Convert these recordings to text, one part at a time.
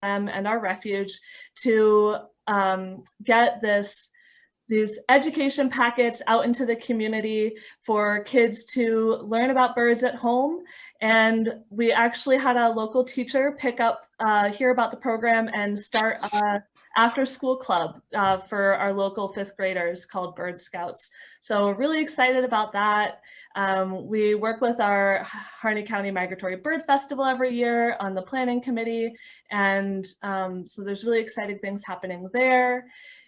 and our refuge to get these education packets out into the community for kids to learn about birds at home. And we actually had a local teacher pick up, hear about the program and start after school club for our local 5th graders called Bird Scouts. So we're really excited about that. We work with our Harney County Migratory Bird Festival every year on the planning committee. And so there's really exciting things happening there.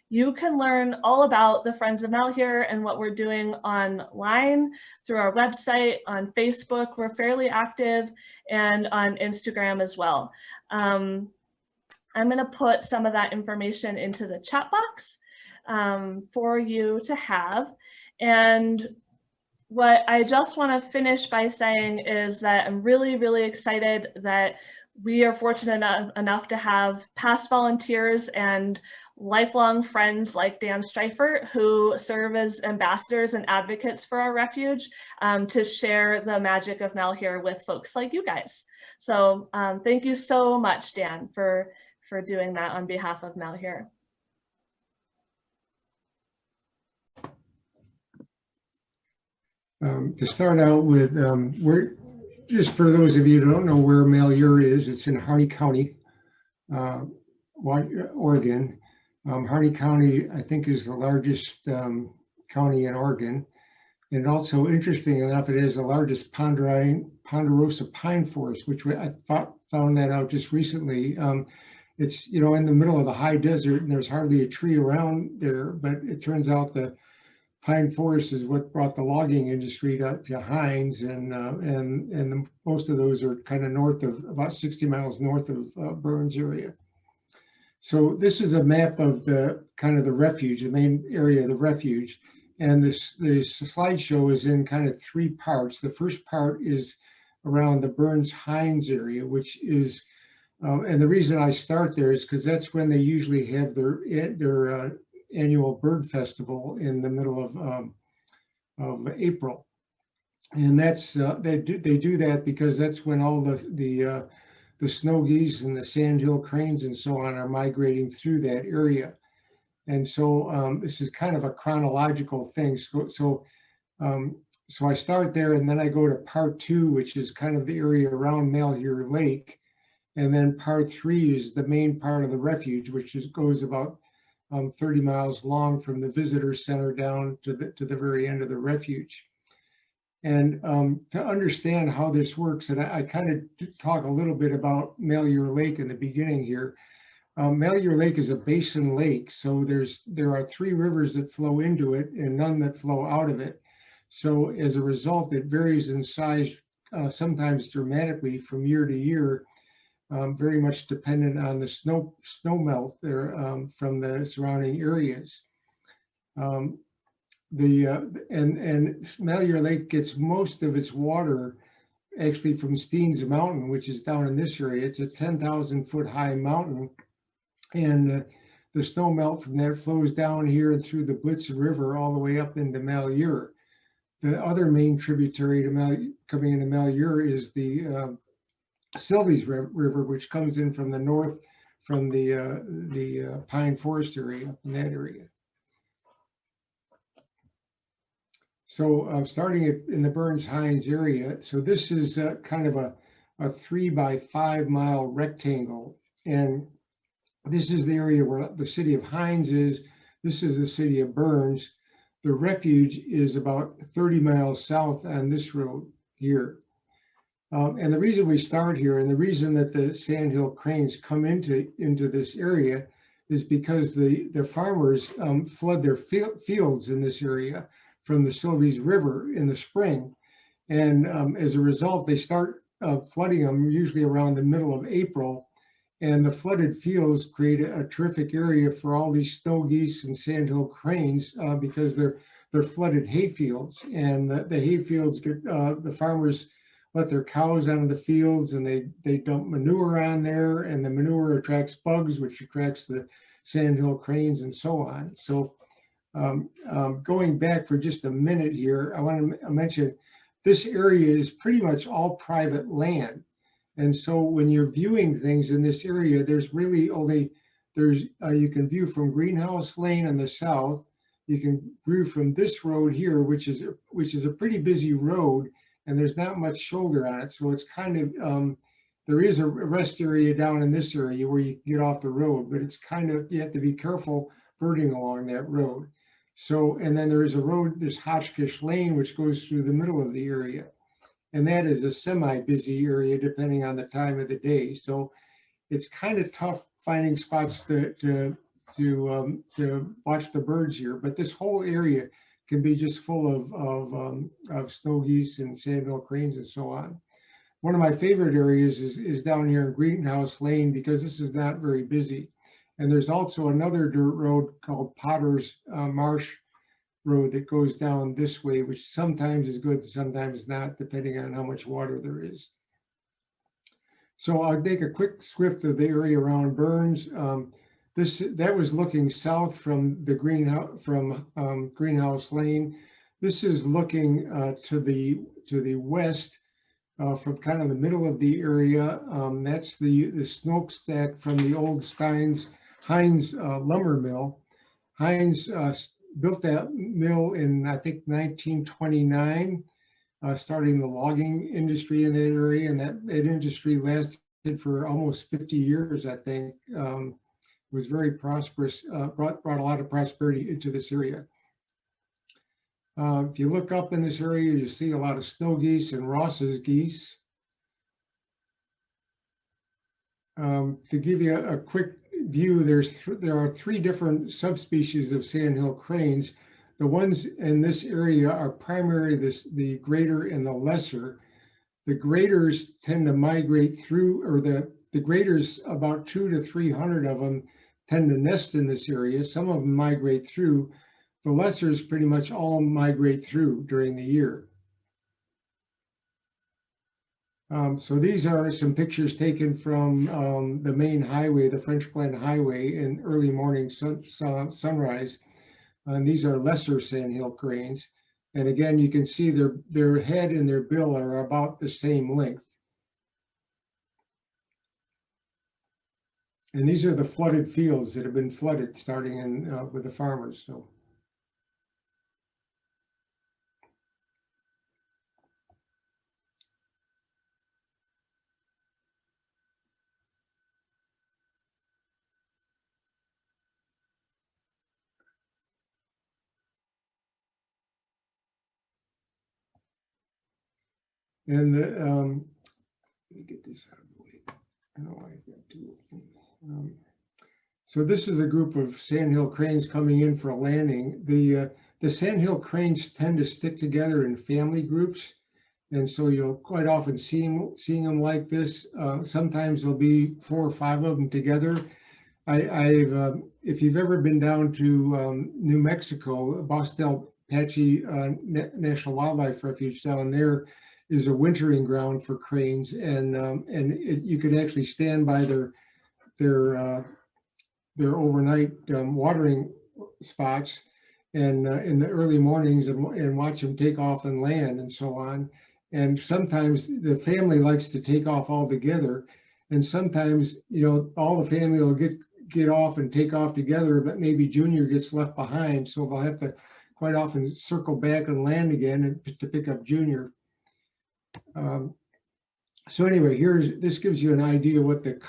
You can learn all about the Friends of Malheur and what we're doing online through our website, on Facebook, we're fairly active, and on Instagram as well. I'm gonna put some of that information into the chat box for you to have. And what I just wanna finish by saying is that I'm really, really excited that we are fortunate enough to have past volunteers and lifelong friends like Dan Streiffert, who serve as ambassadors and advocates for our refuge to share the magic of Malheur with folks like you guys. So thank you so much, Dan, for doing that on behalf of Malheur. To start out with, just for those of you who don't know where Malheur is, it's in Harney County, Oregon. Harney County, I think, is the largest county in Oregon. And also, interesting enough, it is the largest ponderosa pine forest, which I found that out just recently. It's, you know, in the middle of the high desert, and there's hardly a tree around there, but it turns out the pine forest is what brought the logging industry to Hines, and most of those are kind of north of, about 60 miles north of Burns area. So this is a map of the kind of the refuge, the main area of the refuge. And this slideshow is in kind of 3 parts. The first part is around the Burns Hines area, which is, and the reason I start there is because that's when they usually have their annual bird festival in the middle of April. And that's, they do that because that's when all the snow geese and the sandhill cranes and so on are migrating through that area. And so this is kind of a chronological thing. So I start there, and then I go to part 2, which is kind of the area around Malheur Lake. And then part 3 is the main part of the refuge, which goes about 30 miles long from the visitor center down to the very end of the refuge. And to understand how this works, and I kind of talk a little bit about Malheur Lake in the beginning here. Malheur Lake is a basin lake, so there are 3 rivers that flow into it and none that flow out of it. So as a result, it varies in size, sometimes dramatically from year to year, very much dependent on the snow melt there from the surrounding areas. And Malheur Lake gets most of its water actually from Steens Mountain, which is down in this area. It's a 10,000-foot high mountain, and the snow melt from that flows down here and through the Blitzen River all the way up into Malheur. The other main tributary to coming into Malheur is the Sylvies River, which comes in from the north from the pine forest area, in that area. So starting in the Burns Hines area, so this is kind of a 3 by 5 mile rectangle, and this is the area where the city of Hines is. This is the city of Burns. The refuge is about 30 miles south on this road here. And the reason we start here, and the reason that the sandhill cranes come into this area, is because the farmers flood their fields in this area from the Sylvies River in the spring. And as a result, they start flooding them usually around the middle of April. And the flooded fields create a terrific area for all these snow geese and sandhill cranes because they're flooded hay fields. And the hay fields get, the farmers let their cows onto the fields, and they dump manure on there, and the manure attracts bugs, which attracts the sandhill cranes and so on. So going back for just a minute here, I want to mention this area is pretty much all private land. And so when you're viewing things in this area, there's really only, you can view from Greenhouse Lane on the south. You can view from this road here, which is a pretty busy road, and there's not much shoulder on it. So it's kind of, there is a rest area down in this area where you can get off the road, but it's kind of, you have to be careful birding along that road. So, and then there is a road, this Hotchkiss Lane, which goes through the middle of the area. And that is a semi-busy area depending on the time of the day. So it's kind of tough finding spots to watch the birds here. But this whole area can be just full of snow geese and sandhill cranes and so on. One of my favorite areas is down here in Greenhouse Lane because this is not very busy. And there's also another dirt road called Potter's Marsh Road that goes down this way, which sometimes is good, sometimes not, depending on how much water there is. So I'll take a quick swift of the area around Burns. That was looking south from the Greenhouse Lane. This is looking to the west from kind of the middle of the area. That's the smokestack from the old Heinz lumber mill. Heinz built that mill in, I think, 1929, starting the logging industry in that area, and that industry lasted for almost 50 years, I think. Was very prosperous, brought a lot of prosperity into this area. If you look up in this area, you see a lot of snow geese and Ross's geese. To give you a quick view, there are three different subspecies of sandhill cranes. The ones in this area are primarily the greater and the lesser. The graders tend to migrate through, or the graders, about 200 to 300 of them tend to nest in this area. Some of them migrate through. The lessers pretty much all migrate through during the year. So these are some pictures taken from the main highway, the French Glen Highway, in early morning sunrise. And these are lesser sandhill cranes. And again, you can see their head and their bill are about the same length. And these are the flooded fields that have been flooded, starting in with the farmers. So. And let me get this out of the way. I know I've got to. So this is a group of sandhill cranes coming in for a landing. The sandhill cranes tend to stick together in family groups, and so you'll quite often seeing them like this. Sometimes there'll be 4 or 5 of them together. If you've ever been down to New Mexico, Boston Apache National Wildlife Refuge down there is a wintering ground for cranes, and you can actually stand by their overnight watering spots, and in the early mornings, and watch them take off and land and so on. And sometimes the family likes to take off all together, and sometimes all the family will get off and take off together, but maybe Junior gets left behind, so they'll have to quite often circle back and land again and to pick up Junior. So anyway, this gives you an idea what the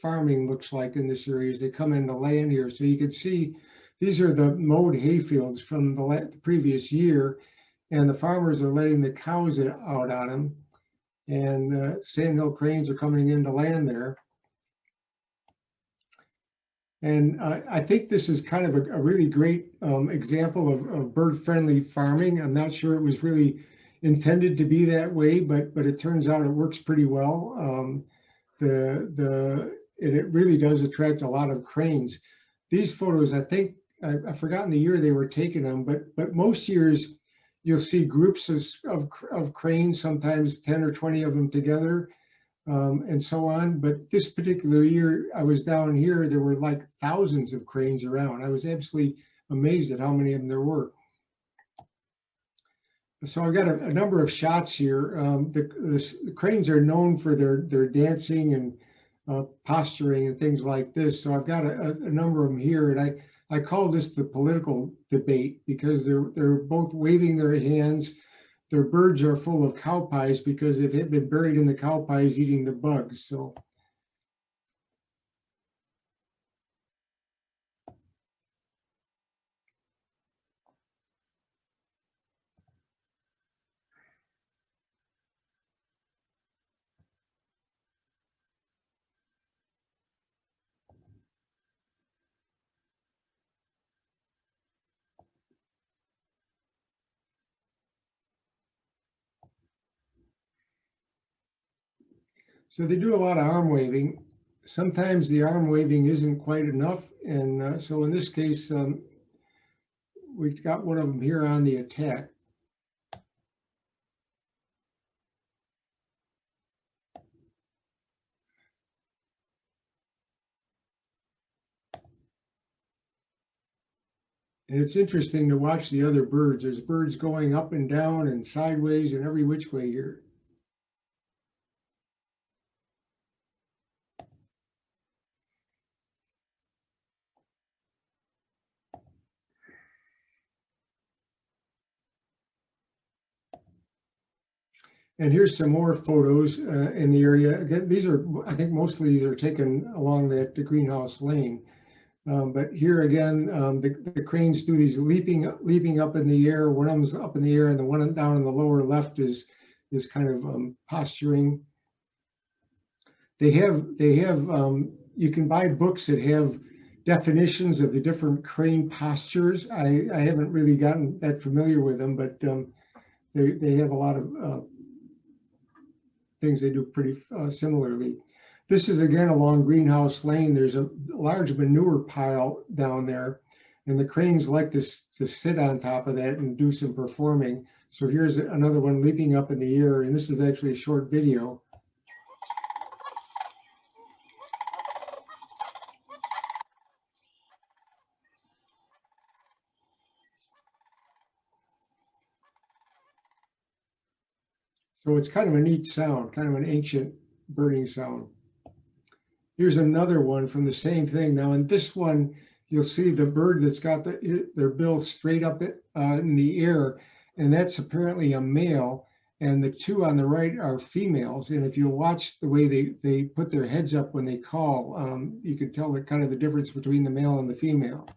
farming looks like in this area as they come into land here. So you can see these are the mowed hayfields from the previous year, and the farmers are letting the cows out on them, and sandhill cranes are coming into land there. And I think this is kind of a really great example of bird-friendly farming. I'm not sure it was really intended to be that way, but it turns out it works pretty well. It really does attract a lot of cranes. These photos, I think, I've forgotten the year they were taking them, but most years you'll see groups of cranes, sometimes 10 or 20 of them together, and so on. But this particular year I was down here, there were like thousands of cranes around. I was absolutely amazed at how many of them there were. So I've got a number of shots here. The cranes are known for their dancing and posturing and things like this. So I've got a number of them here, and I call this the political debate because they're both waving their hands. Their birds are full of cow pies because they've been buried in the cow pies eating the bugs. So they do a lot of arm waving. Sometimes the arm waving isn't quite enough. And so in this case, we've got one of them here on the attack. And it's interesting to watch the other birds. There's birds going up and down and sideways and every which way here. And here's some more photos in the area. Again, these are, I think mostly these are taken along the greenhouse lane. But here again, the cranes do these leaping up in the air. One of them's up in the air, and the one down in the lower left is kind of posturing. They have you can buy books that have definitions of the different crane postures. I haven't really gotten that familiar with them, but they have a lot of things they do pretty similarly. This is again along Greenhouse Lane. There's a large manure pile down there, and the cranes like to sit on top of that and do some performing. So here's another one leaping up in the air, and this is actually a short video. So it's kind of a neat sound, kind of an ancient birding sound. Here's another one from the same thing. Now in this one, you'll see the bird that's got their bill straight up in the air, and that's apparently a male, and the two on the right are females. And if you watch the way they put their heads up when they call, you can tell kind of the difference between the male and the female.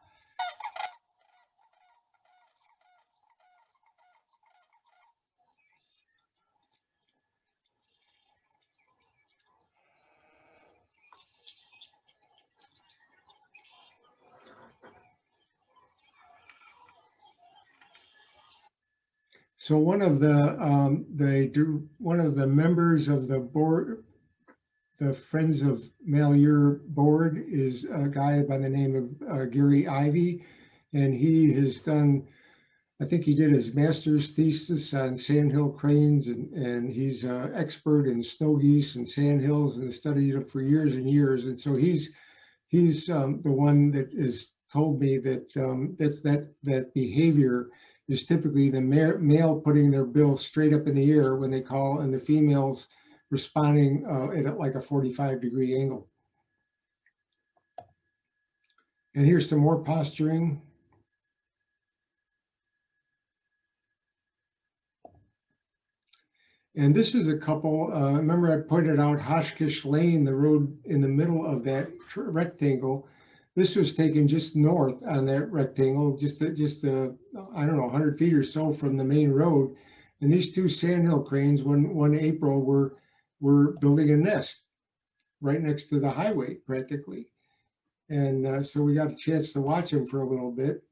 So one of the members of the board, the Friends of Malheur board, is a guy by the name of Gary Ivey, and he has done, I think he did his master's thesis on sandhill cranes, and he's an expert in snow geese and sandhills and studied them for years and years. And so he's the one that has told me that that behavior is typically the male putting their bill straight up in the air when they call, and the females responding at like a 45-degree angle. And here's some more posturing. And this is a couple, remember I pointed out Hotchkiss Lane, the road in the middle of that rectangle. This was taken just north on that rectangle, just I don't know, 100 feet or so from the main road. And these two sandhill cranes, one April, were building a nest right next to the highway practically. And so we got a chance to watch them for a little bit.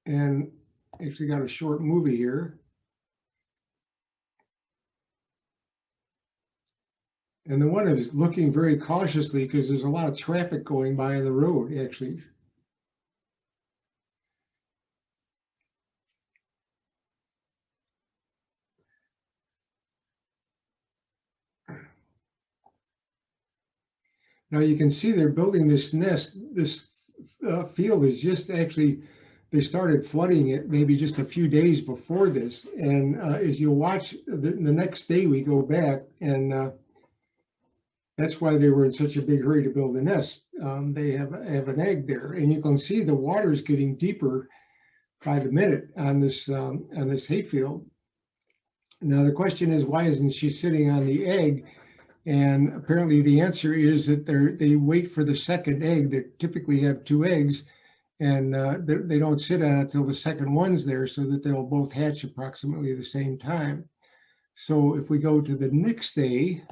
And actually got a short movie here. And the one is looking very cautiously because there's a lot of traffic going by on the road, actually. Now you can see they're building this nest. This field is just actually, they started flooding it maybe just a few days before this. And as you'll watch, the next day we go back, and that's why they were in such a big hurry to build a nest. They have an egg there, and you can see the water's getting deeper by the minute on this hayfield. Now the question is, why isn't she sitting on the egg? And apparently the answer is that they wait for the second egg. They typically have 2 eggs, and they don't sit on it till the second one's there, so that they'll both hatch approximately the same time. So if we go to the next day,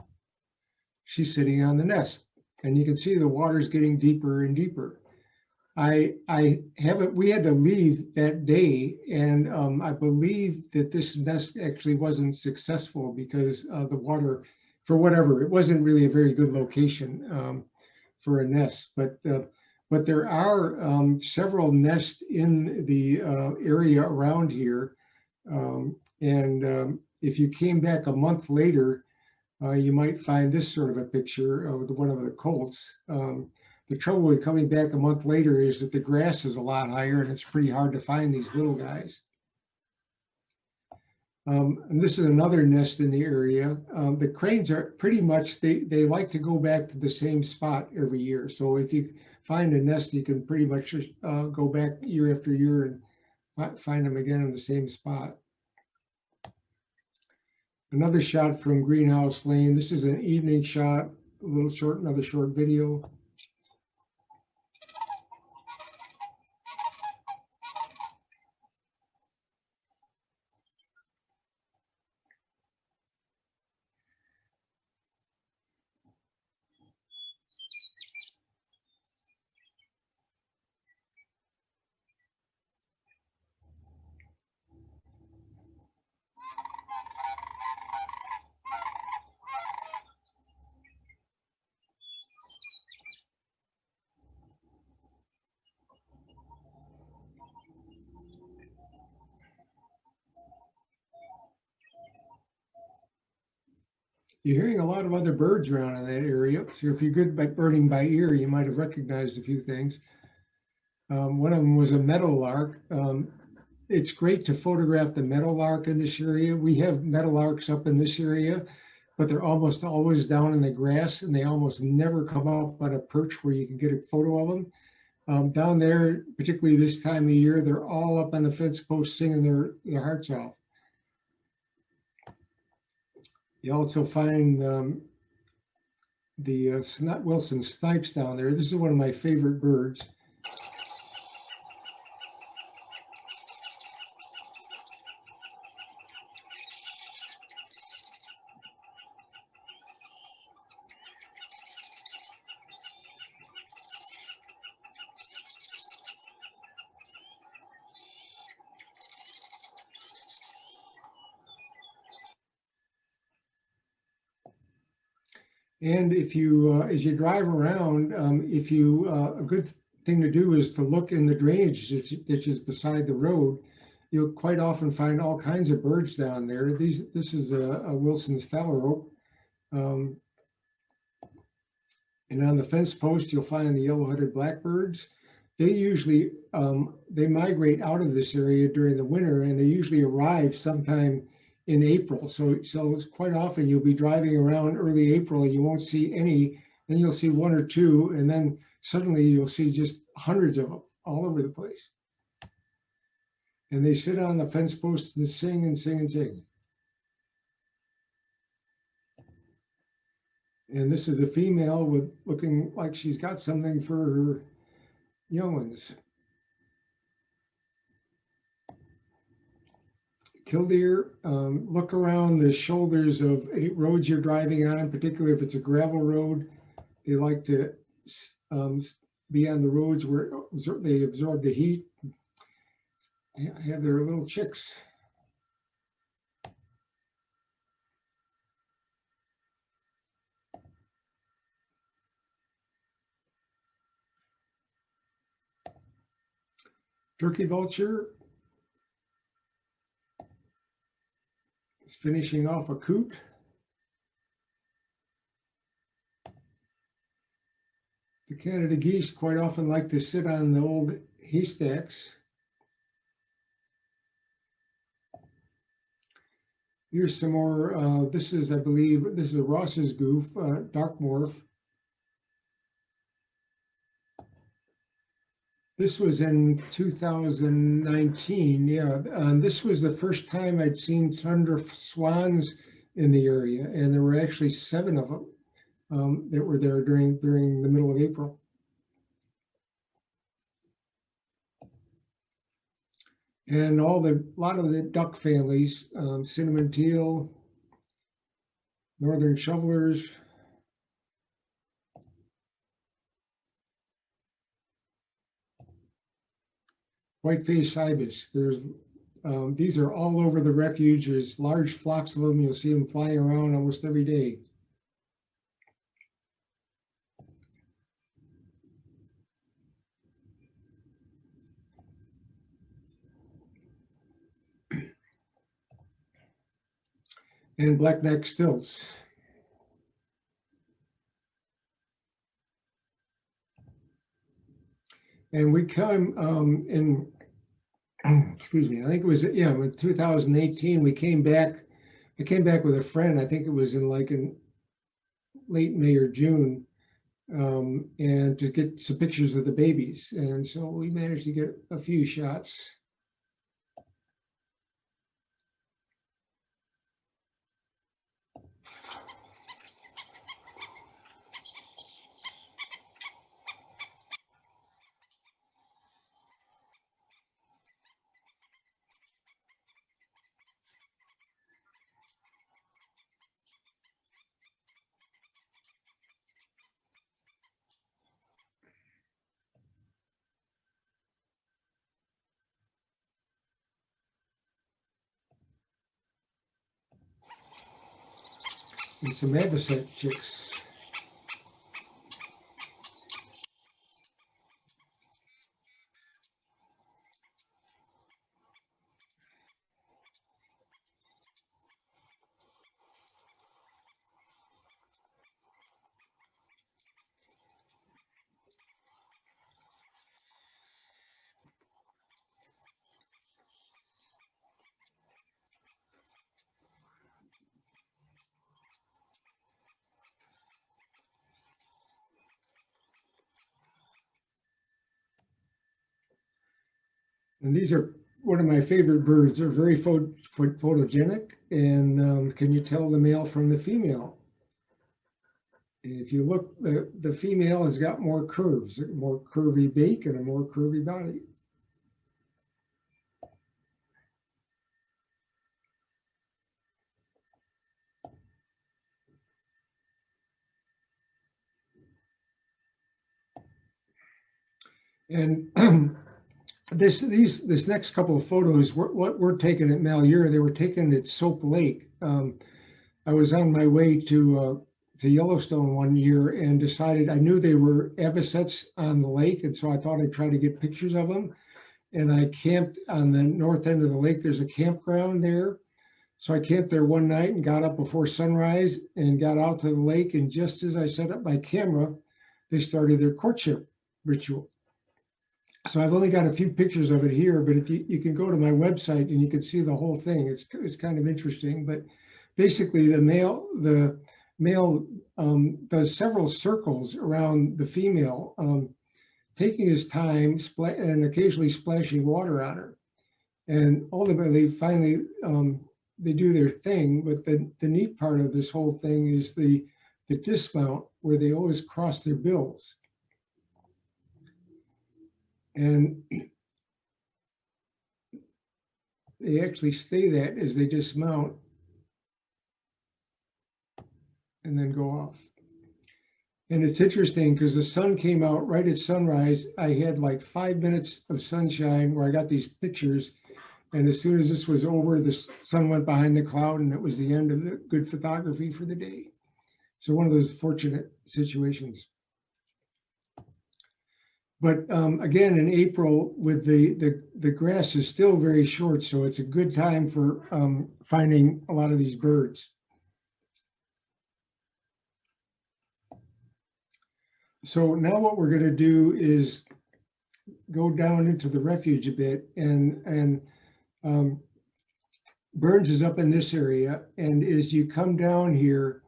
she's sitting on the nest, and you can see the water's getting deeper and deeper. We had to leave that day, and I believe that this nest actually wasn't successful because the water, for whatever, it wasn't really a very good location for a nest. But there are several nests in the area around here, and if you came back a month later, you might find this sort of a picture of one of the colts. The trouble with coming back a month later is that the grass is a lot higher, and it's pretty hard to find these little guys. And this is another nest in the area. The cranes are pretty much, they like to go back to the same spot every year. So if you find a nest, you can pretty much go back year after year and find them again in the same spot. Another shot from Greenhouse Lane. This is an evening shot, another short video. You're hearing a lot of other birds around in that area. So if you're good at birding by ear, you might have recognized a few things. One of them was a meadowlark. It's great to photograph the meadowlark in this area. We have meadowlarks up in this area, but they're almost always down in the grass, and they almost never come up on a perch where you can get a photo of them. Down there, particularly this time of year, they're all up on the fence post singing their hearts out. You also find the Wilson snipes down there. This is one of my favorite birds. And if you, as you drive around, a good thing to do is to look in the drainage ditches beside the road. You'll quite often find all kinds of birds down there. This is a Wilson's phalarope. And on the fence post, you'll find the yellow-headed blackbirds. They usually, they migrate out of this area during the winter, and they usually arrive sometime in April. So quite often you'll be driving around early April and you won't see any, then you'll see 1 or 2, and then suddenly you'll see just hundreds of them all over the place. And they sit on the fence posts and sing and sing and sing. And this is a female with looking like she's got something for her young ones. Killdeer, look around the shoulders of any roads you're driving on, particularly if it's a gravel road. They like to be on the roads where they absorb the heat. Have their little chicks. Turkey vulture is finishing off a coot. The Canada geese quite often like to sit on the old haystacks. Here's some more. This is, I believe, this is a Ross's goof, dark morph. This was in 2019. Yeah, this was the first time I'd seen tundra swans in the area, and there were actually 7 of them that were there during the middle of April. And a lot of the duck families, cinnamon teal, northern shovelers, white-faced ibis. These are all over the refuge. There's large flocks of them. You'll see them flying around almost every day. And black-necked stilts. And we come in, excuse me, I think it was, yeah, in 2018, we came back. I came back with a friend. I think it was in late May or June, and to get some pictures of the babies. And so we managed to get a few shots. And some avocet chicks. And these are one of my favorite birds. They're very photogenic. And can you tell the male from the female? And if you look, the female has got more curves, a more curvy beak and a more curvy body. And this next couple of photos what were taken at Malheur. They were taken at Soap Lake. I was on my way to Yellowstone one year and decided, I knew they were avocets on the lake, and so I thought I'd try to get pictures of them. And I camped on the north end of the lake. There's a campground there. So I camped there one night and got up before sunrise and got out to the lake. And just as I set up my camera, they started their courtship ritual. So I've only got a few pictures of it here, but if you can go to my website and you can see the whole thing. It's kind of interesting. But basically, the male does several circles around the female, taking his time and occasionally splashing water on her. And ultimately, finally, they do their thing. But the neat part of this whole thing is the dismount, where they always cross their bills. And they actually stay that as they dismount and then go off. And it's interesting because the sun came out right at sunrise. I had like 5 minutes of sunshine where I got these pictures. And as soon as this was over, the sun went behind the cloud, and it was the end of the good photography for the day. So one of those fortunate situations. But again, in April, with the grass is still very short, so it's a good time for finding a lot of these birds. So now what we're going to do is go down into the refuge a bit and Burns is up in this area, and as you come down here,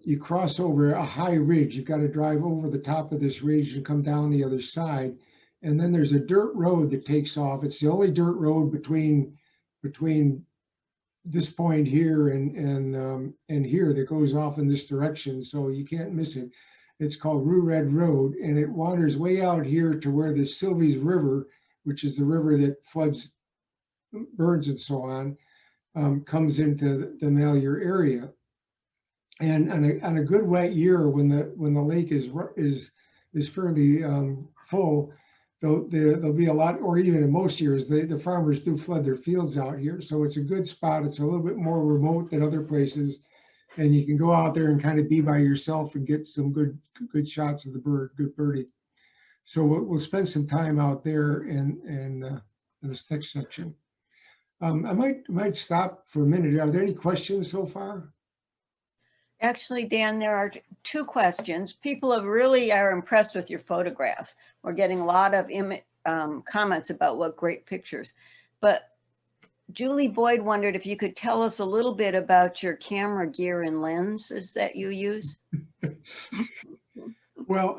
you cross over a high ridge. You've got to drive over the top of this ridge and come down the other side. And then there's a dirt road that takes off. It's the only dirt road between this point here and here that goes off in this direction, so you can't miss it. It's called Rue Red Road, and it wanders way out here to where the Sylvies River, which is the river that floods Burns and so on, comes into the Malheur area. And on a good wet year, when the lake is fairly full, there'll be a lot, or even in most years, the farmers do flood their fields out here. So it's a good spot. It's a little bit more remote than other places, and you can go out there and kind of be by yourself and get some good shots of the bird, good birdie. So we'll spend some time out there in this next section. I might stop for a minute. Are there any questions so far? Actually, Dan, there are two questions. People are impressed with your photographs. We're getting a lot of comments about what great pictures. But Julie Boyd wondered if you could tell us a little bit about your camera gear and lenses that you use. Well,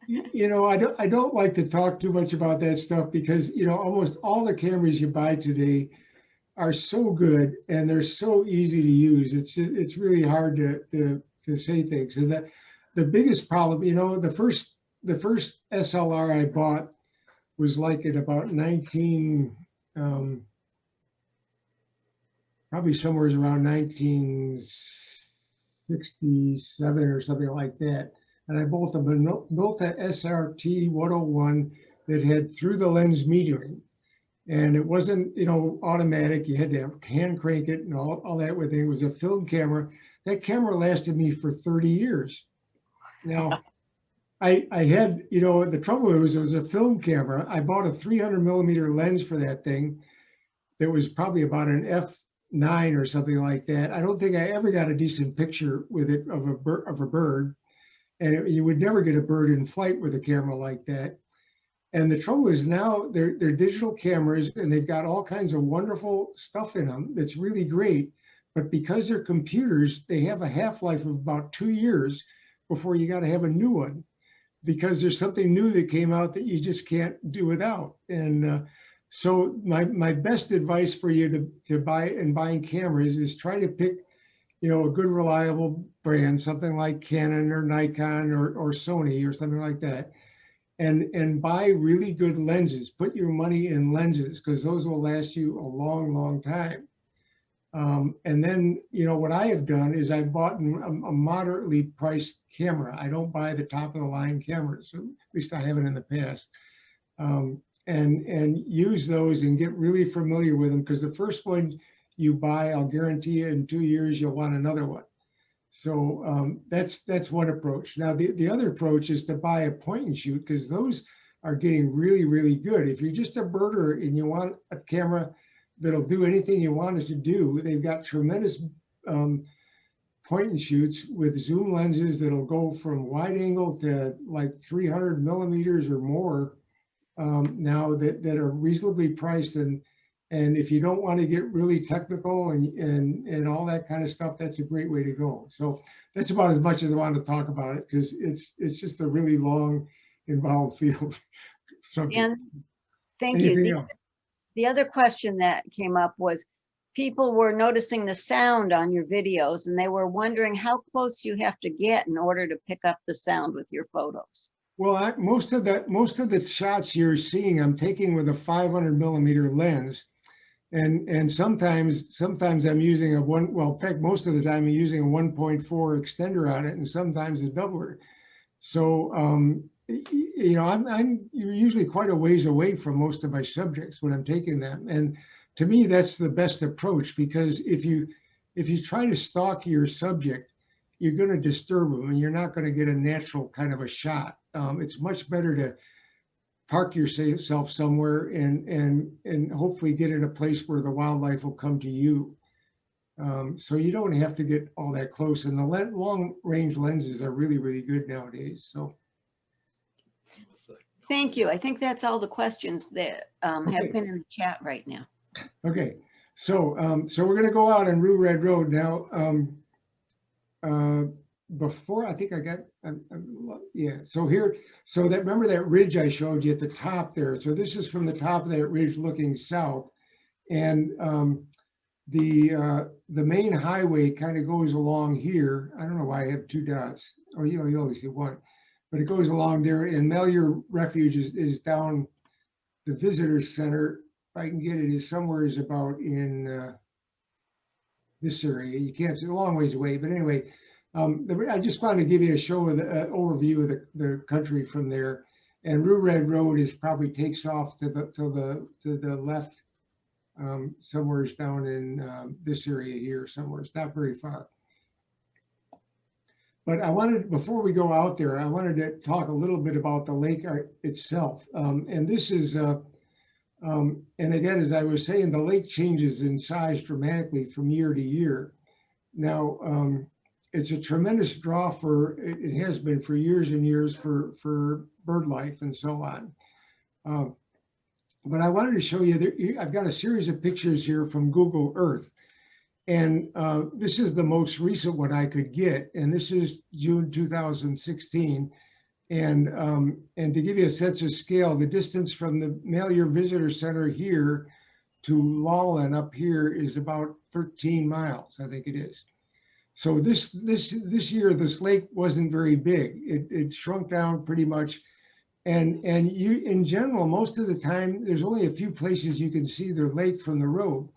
you know, I don't like to talk too much about that stuff because, you know, almost all the cameras you buy today are so good and they're so easy to use. It's really hard to say things. And the biggest problem, you know, the first SLR I bought was like at about probably somewhere around 1967 or something like that. And I built a SRT 101 that had through the lens metering. And it wasn't, you know, automatic. You had to hand crank it and all that with it. It was a film camera. That camera lasted me for 30 years. Now, I had, you know, the trouble was it was a film camera. I bought a 300 millimeter lens for that thing. That was probably about an f9 or something like that. I don't think I ever got a decent picture with it of a bird. And you would never get a bird in flight with a camera like that. And the trouble is now they're digital cameras and they've got all kinds of wonderful stuff in them that's really great. But because they're computers, they have a half-life of about 2 years before you got to have a new one, because there's something new that came out that you just can't do without. And so my best advice for you to buy in buying cameras is try to pick, you know, a good reliable brand, something like Canon or Nikon or Sony or something like that. And buy really good lenses. Put your money in lenses because those will last you a long, long time. And then, you know, what I have done is I bought a moderately priced camera. I don't buy the top of the line cameras, at least I haven't in the past. And use those and get really familiar with them, because the first one you buy, I'll guarantee you in 2 years, you'll want another one. So that's one approach. Now, the other approach is to buy a point and shoot, because those are getting really, really good. If you're just a birder and you want a camera that'll do anything you want it to do, they've got tremendous point and shoots with zoom lenses that'll go from wide angle to like 300 millimeters or more now that are reasonably priced. And if you don't want to get really technical and all that kind of stuff, that's a great way to go. So that's about as much as I want to talk about it, because it's just a really long, involved field. And thank you. The other question that came up was people were noticing the sound on your videos, and they were wondering how close you have to get in order to pick up the sound with your photos. Well, most of the shots you're seeing, I'm taking with a 500 millimeter lens. And sometimes I'm using in fact, most of the time I'm using a 1.4 extender on it, and sometimes a doubler. So, you know, I'm usually quite a ways away from most of my subjects when I'm taking them. And to me, that's the best approach, because if you try to stalk your subject, you're going to disturb them and you're not going to get a natural kind of a shot. It's much better to park yourself somewhere and hopefully get in a place where the wildlife will come to you. So you don't have to get all that close. And the long range lenses are really, really good nowadays. So. Thank you. I think that's all the questions that have been in the chat right now. Okay, so so we're gonna go out on Rue Red Road now. Before I think I got, yeah. So here, so that remember that ridge I showed you at the top there. So this is from the top of that ridge looking south, and the main highway kind of goes along here. I don't know why I have two dots. Oh, you know, you only see one, but it goes along there. And Malheur Refuge is down the visitor center. If I can get it, is somewhere is about in this area. You can't see a long ways away, but anyway, I just wanted to give you a show of the overview of the country from there. And Rue Red Road is probably takes off to the left, somewhere's down in this area here somewhere. It's not very far. But I wanted, before we go out there, I wanted to talk a little bit about the lake itself. And this is, and again, as I was saying, the lake changes in size dramatically from year to year. Now, it's a tremendous draw for, it has been for years and years for bird life and so on. But I wanted to show you that I've got a series of pictures here from Google Earth. And this is the most recent one I could get. And this is June 2016. And to give you a sense of scale, the distance from the Malheur Visitor Center here to Lawland up here is about 13 miles, I think it is. So this year, this lake wasn't very big. It shrunk down pretty much. And you, in general, most of the time, there's only a few places you can see the lake from the road.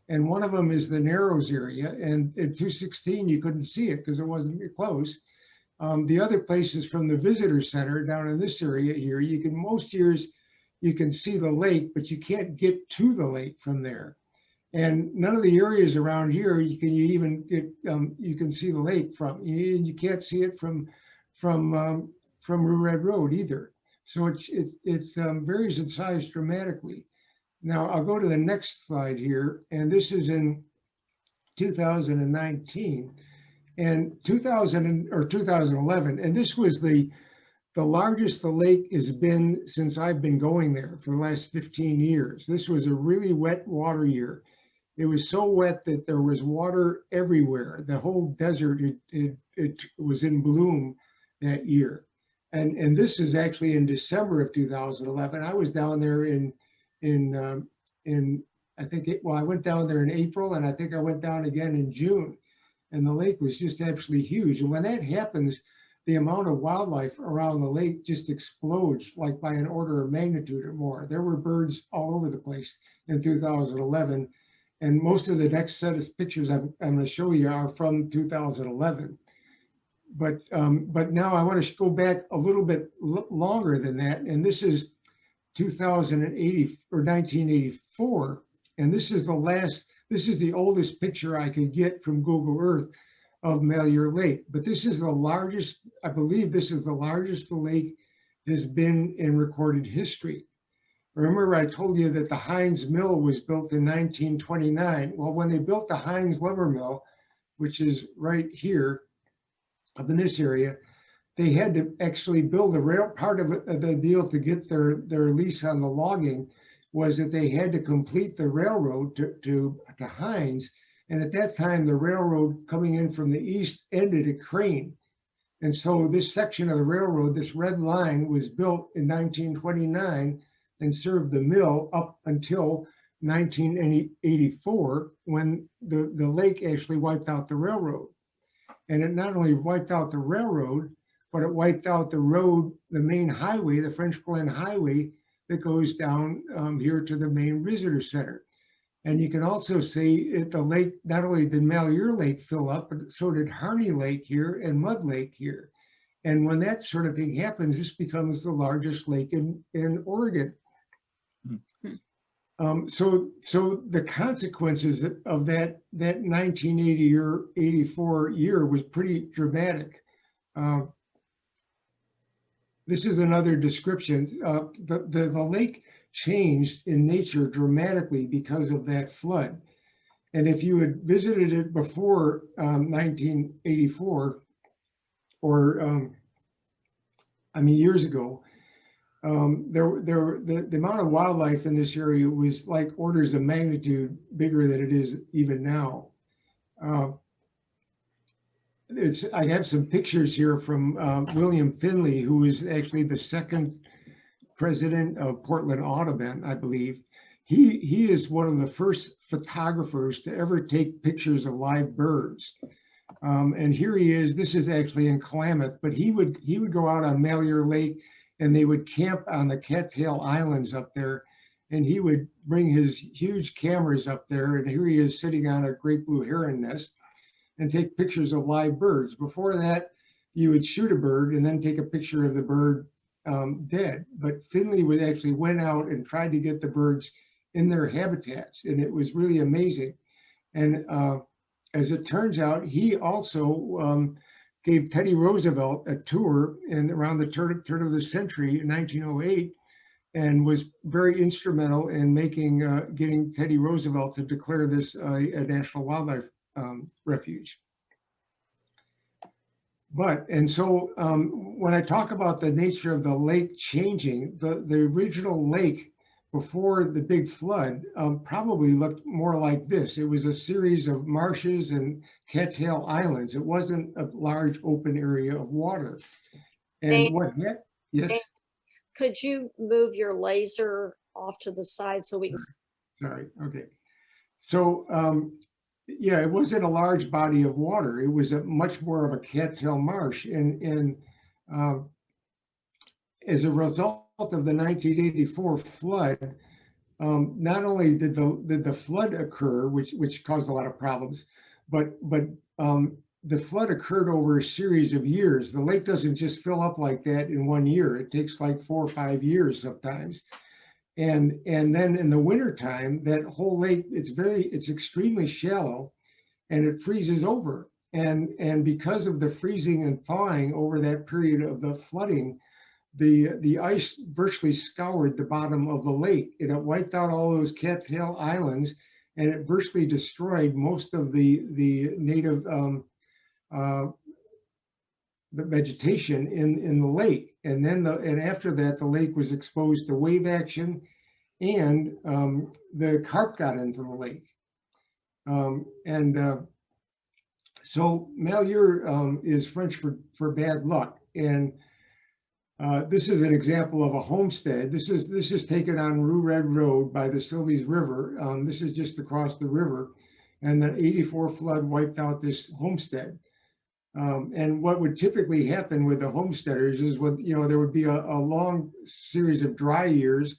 And one of them is the Narrows area. And in 216, you couldn't see it because it wasn't close. The other places from the visitor center down in this area here, you can, most years you can see the lake, but you can't get to the lake from there. And none of the areas around here, you even get, you can see the lake from, you can't see it from Rue Red Road either. So it varies in size dramatically. Now I'll go to the next slide here, and this is in 2019 and 2011, and this was the largest the lake has been since I've been going there for the last 15 years. This was a really wet water year. It was so wet that there was water everywhere. The whole desert, it was in bloom that year. And this is actually in December of 2011. I was down there in I think I went down there in April, and I think I went down again in June, and the lake was just absolutely huge. And when that happens, the amount of wildlife around the lake just explodes, like by an order of magnitude or more. There were birds all over the place in 2011, and most of the next set of pictures I'm going to show you are from 2011. But now I want to go back a little bit longer than that, and this is 2080 or 1984, and this is the oldest picture I could get from Google Earth of Malheur Lake. But this is the largest, I believe this is the largest the lake has been in recorded history. Remember I told you that the Hines Mill was built in 1929. Well, when they built the Hines Lumber Mill, which is right here up in this area, they had to actually build a rail. Part of the deal to get their lease on the logging was that they had to complete the railroad to Hines. And at that time, the railroad coming in from the east ended at Crane. And so this section of the railroad, this red line, was built in 1929 and served the mill up until 1984, when the lake actually wiped out the railroad. And it not only wiped out the railroad, but it wiped out the road, the main highway, the French Glen Highway that goes down here to the main visitor center. And you can also see at the lake, not only did Malheur Lake fill up, but so did Harney Lake here and Mud Lake here. And when that sort of thing happens, this becomes the largest lake in Oregon. So the consequences of that 1980 or 84 year was pretty dramatic. This is another description. The lake changed in nature dramatically because of that flood. And if you had visited it before 1984, or I mean years ago, the amount of wildlife in this area was like orders of magnitude bigger than it is even now. I have some pictures here from William Finley, who is actually the second president of Portland Audubon, I believe. He is one of the first photographers to ever take pictures of live birds. And here he is. This is actually in Klamath, but he would go out on Malheur Lake, and they would camp on the Cattail Islands up there, and he would bring his huge cameras up there, and here he is sitting on a great blue heron nest and take pictures of live birds. Before that, you would shoot a bird and then take a picture of the bird dead. But Finley would actually went out and tried to get the birds in their habitats, and it was really amazing. And as it turns out, he also gave Teddy Roosevelt a tour around the turn of the century in 1908, and was very instrumental in getting Teddy Roosevelt to declare this a national wildlife refuge. So when I talk about the nature of the lake changing, the original lake before the big flood probably looked more like this. It was a series of marshes and cattail islands. It wasn't a large open area of water. And yes? Could you move your laser off to the side so we can? Sorry, okay. So, yeah, it wasn't a large body of water. It was much more of a cattail marsh. And as a result of the 1984 flood, not only did the flood occur, which caused a lot of problems, but the flood occurred over a series of years. The lake doesn't just fill up like that in 1 year. It takes like 4 or 5 years sometimes. And then in the wintertime, that whole lake, it's extremely shallow, and it freezes over. And because of the freezing and thawing over that period of the flooding, the ice virtually scoured the bottom of the lake, and it wiped out all those cattail islands, and it virtually destroyed most of the native the vegetation in the lake. And then after that, the lake was exposed to wave action, and the carp got into the lake. So Malheur is French for bad luck. And this is an example of a homestead. This is taken on Rue Red Road by the Sylvies River. This is just across the river, and the 84 flood wiped out this homestead. And what would typically happen with the homesteaders is there would be a long series of dry years,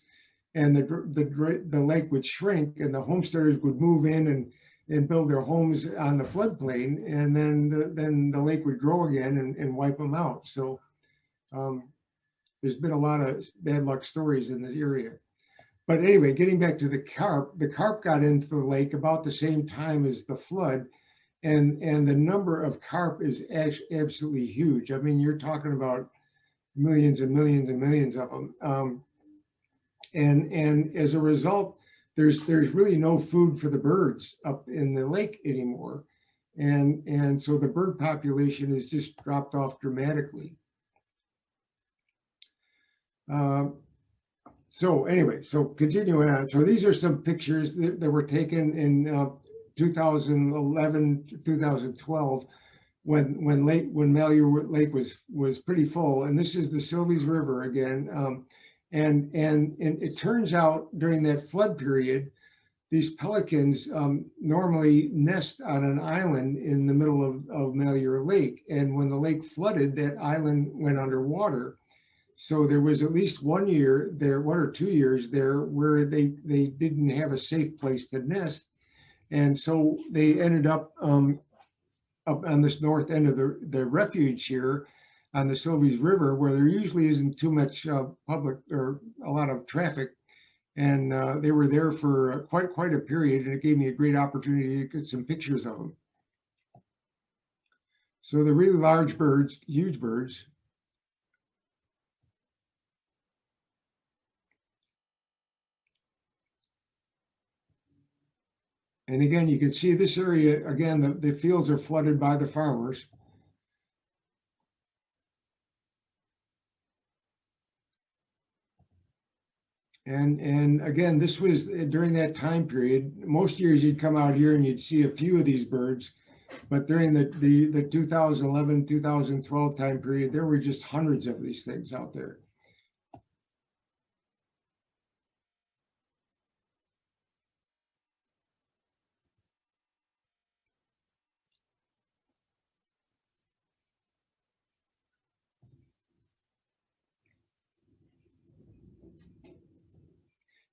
and the lake would shrink, and the homesteaders would move in and build their homes on the floodplain, and then the lake would grow again and wipe them out. So there's been a lot of bad luck stories in this area. But anyway, getting back to the carp got into the lake about the same time as the flood, and the number of carp is absolutely huge. I mean, you're talking about millions and millions and millions of them. And as a result, there's really no food for the birds up in the lake anymore. And so the bird population has just dropped off dramatically. So anyway, so continuing on. So these are some pictures that were taken in 2011, 2012, when Malheur Lake was pretty full. And this is the Sylvies River again. And it turns out during that flood period, these pelicans normally nest on an island in the middle of Malheur Lake. And when the lake flooded, that island went underwater. So there was at least 1 year there, 1 or 2 years there, where they didn't have a safe place to nest. And so they ended up on this north end of the refuge here on the Sylvies River, where there usually isn't too much public or a lot of traffic. And they were there for quite a period, and it gave me a great opportunity to get some pictures of them. So they're really large birds, huge birds. And again, you can see this area, again, the fields are flooded by the farmers. And again, this was during that time period. Most years you'd come out here and you'd see a few of these birds, but during the 2011, 2012 time period, there were just hundreds of these things out there.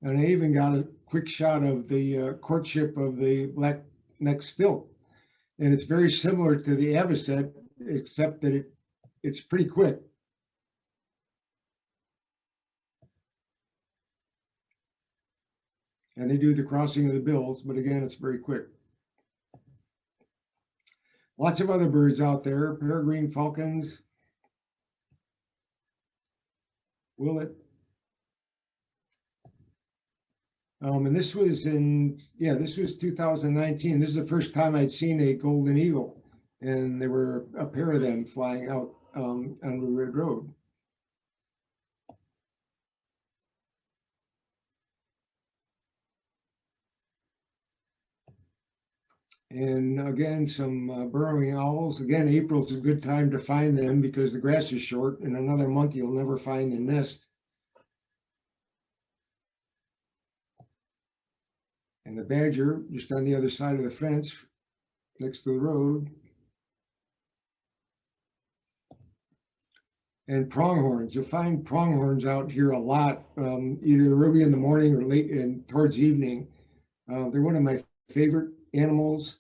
And I even got a quick shot of the courtship of the black-necked stilt. And it's very similar to the avocet, except that it's pretty quick. And they do the crossing of the bills, but again, it's very quick. Lots of other birds out there, peregrine falcons, willet. And this was this was 2019. This is the first time I'd seen a golden eagle, and there were a pair of them flying out on the Red Road. And again, some burrowing owls. Again, April's a good time to find them because the grass is short. In another month, you'll never find the nest. And the badger just on the other side of the fence next to the road. And pronghorns. You'll find pronghorns out here a lot, either early in the morning or late towards evening. They're one of my favorite animals.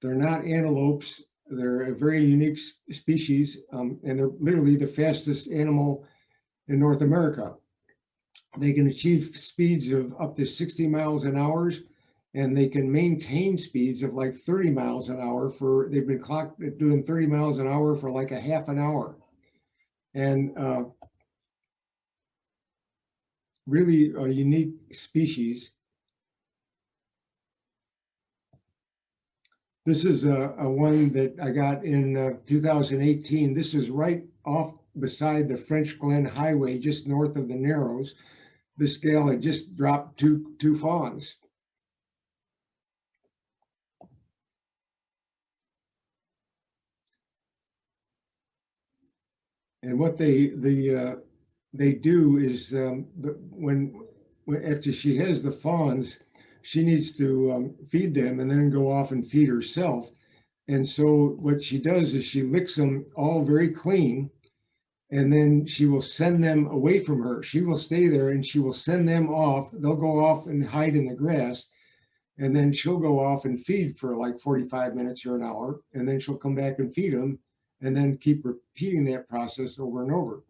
They're not antelopes. They're a very unique species, and they're literally the fastest animal in North America. They can achieve speeds of up to 60 miles an hour, and they can maintain speeds of like 30 miles an hour they've been clocked at doing 30 miles an hour for like a half an hour. And really a unique species. This is a one that I got in 2018. This is right off beside the French Glen Highway, just north of the Narrows. This gal had just dropped two fawns. And what they do is when after she has the fawns, she needs to feed them and then go off and feed herself. And so what she does is she licks them all very clean, and then she will send them away from her. She will stay there and she will send them off. They'll go off and hide in the grass, and then she'll go off and feed for like 45 minutes or an hour, and then she'll come back and feed them, and then keep repeating that process over and over.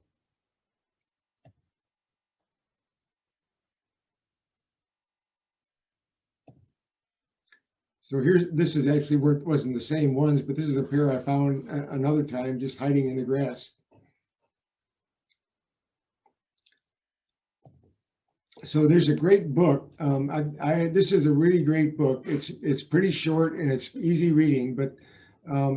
So this is actually where it wasn't the same ones, but this is a pair I found another time just hiding in the grass. So there's a great book. This is a really great book. It's pretty short and it's easy reading, but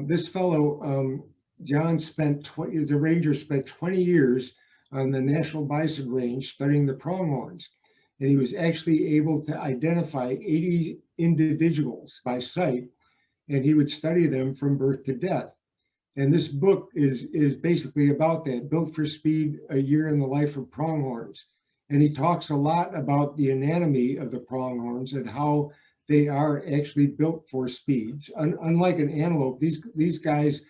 this fellow, John the ranger, spent 20 years on the National Bison Range studying the pronghorns. And he was actually able to identify 80 individuals by sight, and he would study them from birth to death. And this book is basically about that, Built for Speed, A Year in the Life of Pronghorns. And he talks a lot about the anatomy of the pronghorns and how they are actually built for speeds. Unlike an antelope, these guys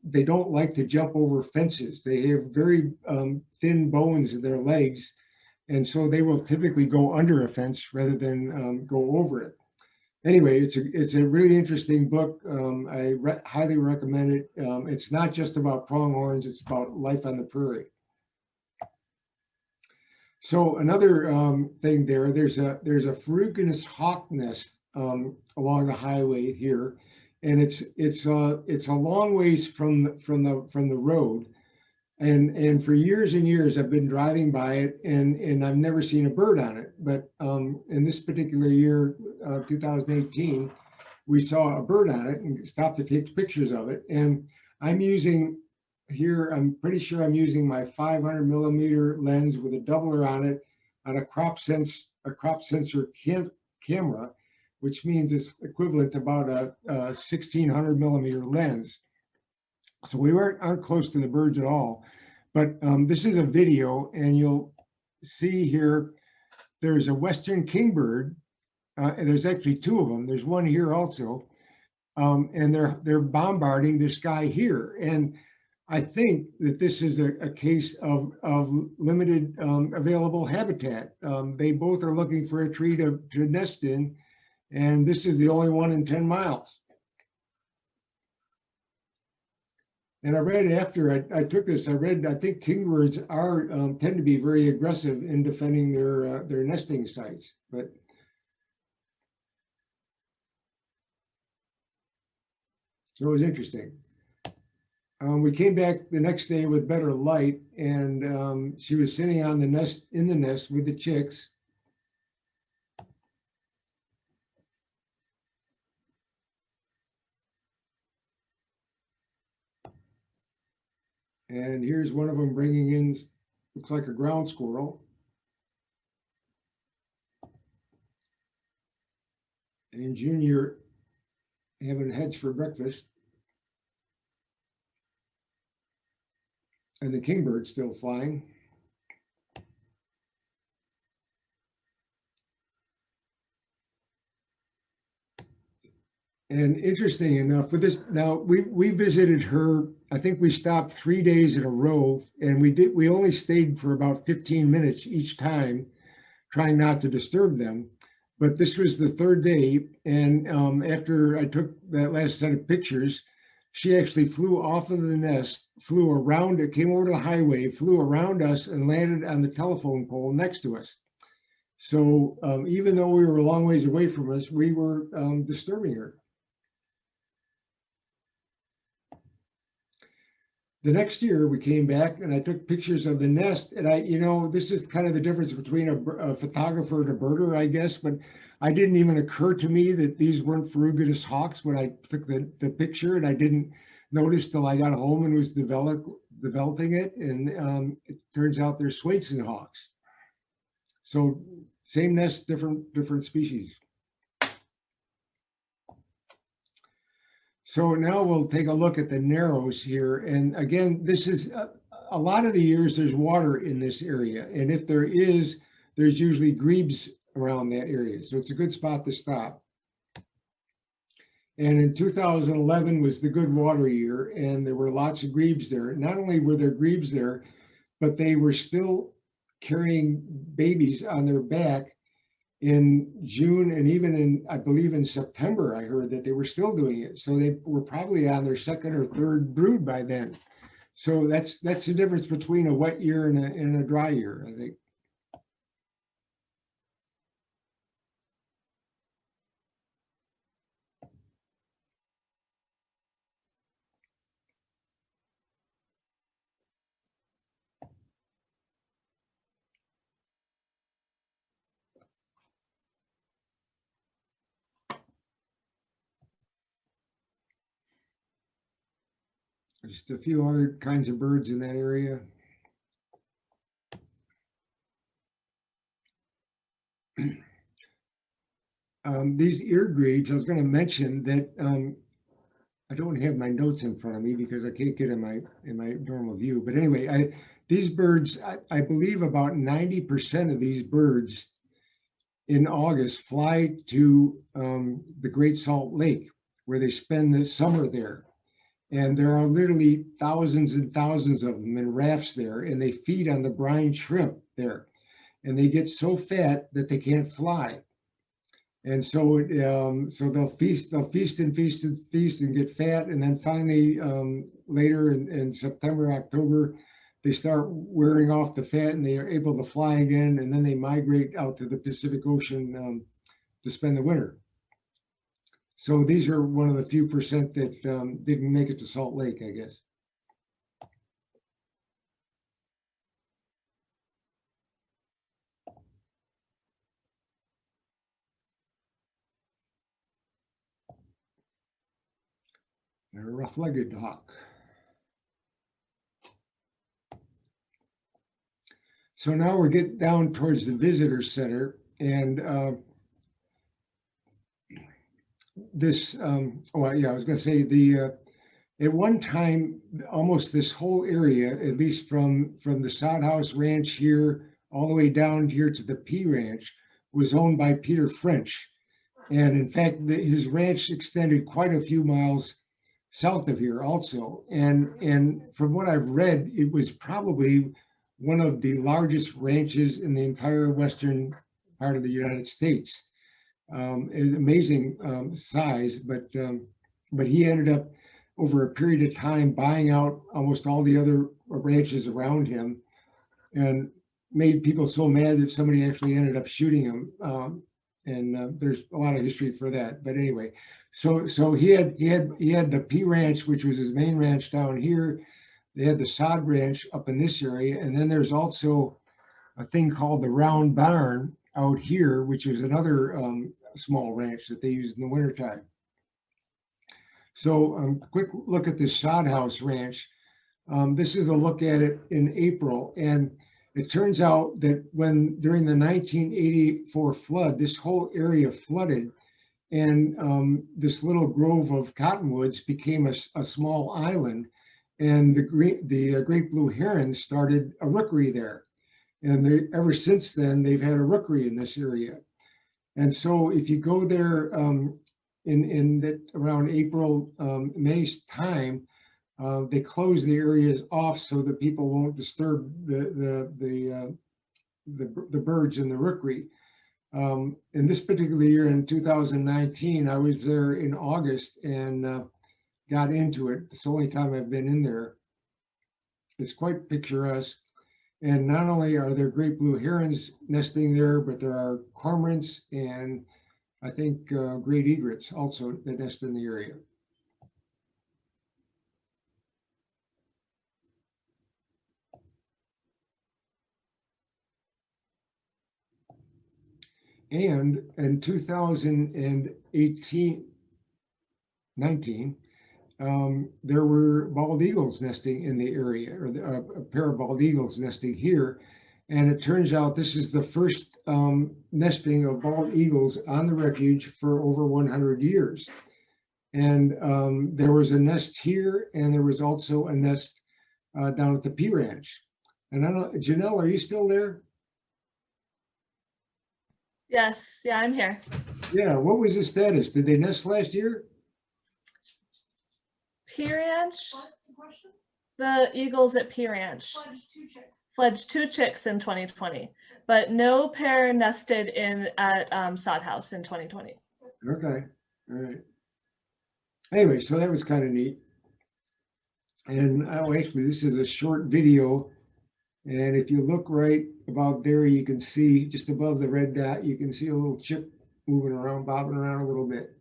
they don't like to jump over fences. They have very thin bones in their legs, and so they will typically go under a fence rather than go over it. Anyway, it's a really interesting book. I highly recommend it. It's not just about pronghorns, it's about life on the prairie. So another thing there's a ferruginous hawk nest along the highway here, and it's a long ways from the road, and for years and years I've been driving by it, and I've never seen a bird on it. But in this particular year, 2018, we saw a bird on it and stopped to take pictures of it. And I'm using here, I'm pretty sure I'm using my 500 millimeter lens with a doubler on it. on a crop sensor camera, which means it's equivalent to about a 1600 millimeter lens. So we aren't close to the birds at all. But this is a video, and you'll see here there's a western kingbird, and there's actually two of them. There's one here also, and they're bombarding this guy here. And I think that this is a case of limited available habitat. They both are looking for a tree to nest in, and this is the only one in 10 miles. And I read after I took this, I think kingbirds tend to be very aggressive in defending their nesting sites. But so it was interesting. We came back the next day with better light, and she was sitting on the nest, in the nest with the chicks. And here's one of them bringing in, looks like a ground squirrel. And Junior having heads for breakfast. And the kingbird's still flying. And interesting enough, for this, now we visited her. I think we stopped 3 days in a row, and we only stayed for about 15 minutes each time, trying not to disturb them. But this was the third day, and after I took that last set of pictures, she actually flew off of the nest, flew around it, came over to the highway, flew around us, and landed on the telephone pole next to us. So even though we were a long ways away from us, we were disturbing her. The next year we came back and I took pictures of the nest, and this is kind of the difference between a photographer and a birder, I guess, but it didn't even occur to me that these weren't Ferruginous hawks when I took the picture, and I didn't notice till I got home and was developing it, and it turns out they're Swainson hawks. So same nest, different species. So now we'll take a look at the Narrows here. And again, this is a lot of the years there's water in this area. And if there is, there's usually grebes around that area. So it's a good spot to stop. And in 2011 was the good water year, and there were lots of grebes there. Not only were there grebes there, but they were still carrying babies on their back in June, and even in, I believe in September, I heard that they were still doing it. So they were probably on their second or third brood by then. So that's the difference between a wet year and a dry year, I think. Just a few other kinds of birds in that area. These ear grebes, I was going to mention that I don't have my notes in front of me because I can't get in my normal view. But anyway, these birds, I believe about 90% of these birds in August fly to the Great Salt Lake, where they spend the summer there. And there are literally thousands and thousands of them in rafts there, and they feed on the brine shrimp there. And they get so fat that they can't fly. And so so they'll feast and feast and get fat. And then finally, later in September, October, they start wearing off the fat and they are able to fly again. And then they migrate out to the Pacific Ocean to spend the winter. So these are one of the few percent that didn't make it to Salt Lake, I guess. They're a rough-legged hawk. So now we're getting down towards the visitor center, and this, oh yeah, I was gonna say at one time, almost this whole area, at least from the Sod House Ranch here, all the way down here to the P Ranch, was owned by Peter French. And in fact, his ranch extended quite a few miles south of here also. And from what I've read, it was probably one of the largest ranches in the entire western part of the United States. It's amazing size, but he ended up over a period of time buying out almost all the other ranches around him, and made people so mad that somebody actually ended up shooting him. And there's a lot of history for that. But anyway, so he had the P Ranch, which was his main ranch down here. They had the Sod Ranch up in this area, and then there's also a thing called the Round Barn out here, which is another small ranch that they use in the wintertime. So quick look at this Sod House Ranch. This is a look at it in April, and it turns out that during the 1984 flood, this whole area flooded, and this little grove of cottonwoods became a small island, and the great blue herons started a rookery there. And ever since then, they've had a rookery in this area. And so if you go there around April, May's time, they close the areas off so that people won't disturb the birds in the rookery. In this particular year, in 2019, I was there in August and got into it. It's the only time I've been in there. It's quite picturesque. And not only are there great blue herons nesting there, but there are cormorants and I think great egrets also that nest in the area. And in 2019, there were bald eagles nesting in the area, or a pair of bald eagles nesting here. And it turns out this is the first nesting of bald eagles on the refuge for over 100 years. And there was a nest here, and there was also a nest down at the P Ranch. And I don't know, Janelle, are you still there? Yes, yeah, I'm here. Yeah, what was the status? Did they nest last year? P Ranch, the eagles at P Ranch fledged 2 chicks in 2020, but no pair nested at Sod House in 2020. Okay, all right. Anyway, so that was kind of neat. And actually, this is a short video. And if you look right about there, you can see just above the red dot, you can see a little chip moving around, bobbing around a little bit.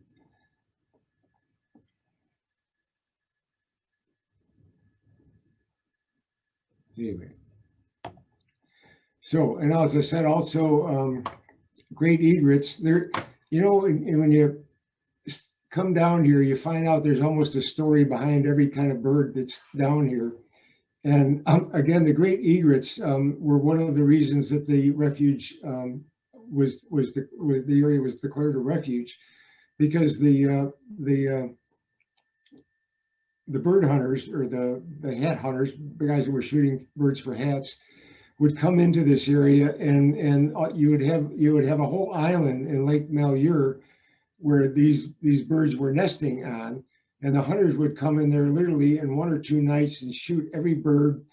Anyway. So, and as I said, also great egrets. There, you know, and when you come down here, you find out there's almost a story behind every kind of bird that's down here. And again, the great egrets were one of the reasons that the refuge the area was declared a refuge, because the bird hunters, or the hat hunters, the guys that were shooting birds for hats, would come into this area, and you would have a whole island in Lake Malheur where these birds were nesting on. And the hunters would come in there literally in 1 or 2 nights and shoot every bird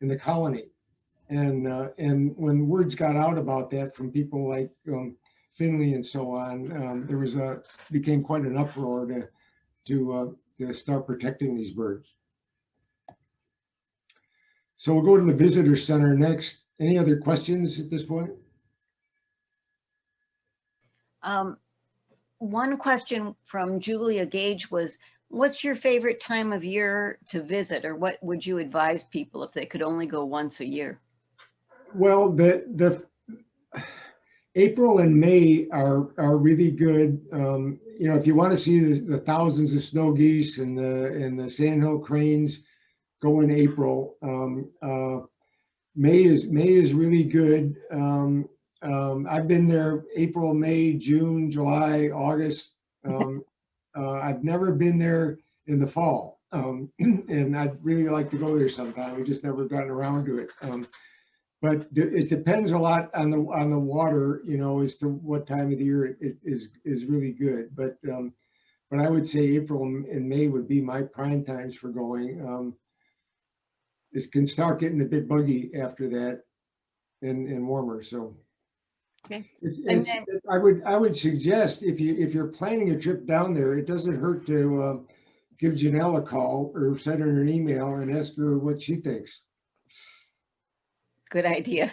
in the colony. And when words got out about that from people like Finley and so on, there became quite an uproar to start protecting these birds. So we'll go to the visitor center next. Any other questions at this point? One question from Julia Gage was, what's your favorite time of year to visit, or what would you advise people if they could only go once a year? Well, the April and May are really good. You know, if you want to see the thousands of snow geese and the sandhill cranes, go in April. May is really good. I've been there April, May, June, July, August. I've never been there in the fall, and I'd really like to go there sometime. We just never gotten around to it. But it depends a lot on the water, you know, as to what time of the year it is really good. But I would say April and May would be my prime times for going. It can start getting a bit buggy after that and warmer. So Okay. I would suggest if you're planning a trip down there, it doesn't hurt to give Janelle a call or send her an email and ask her what she thinks. Good idea.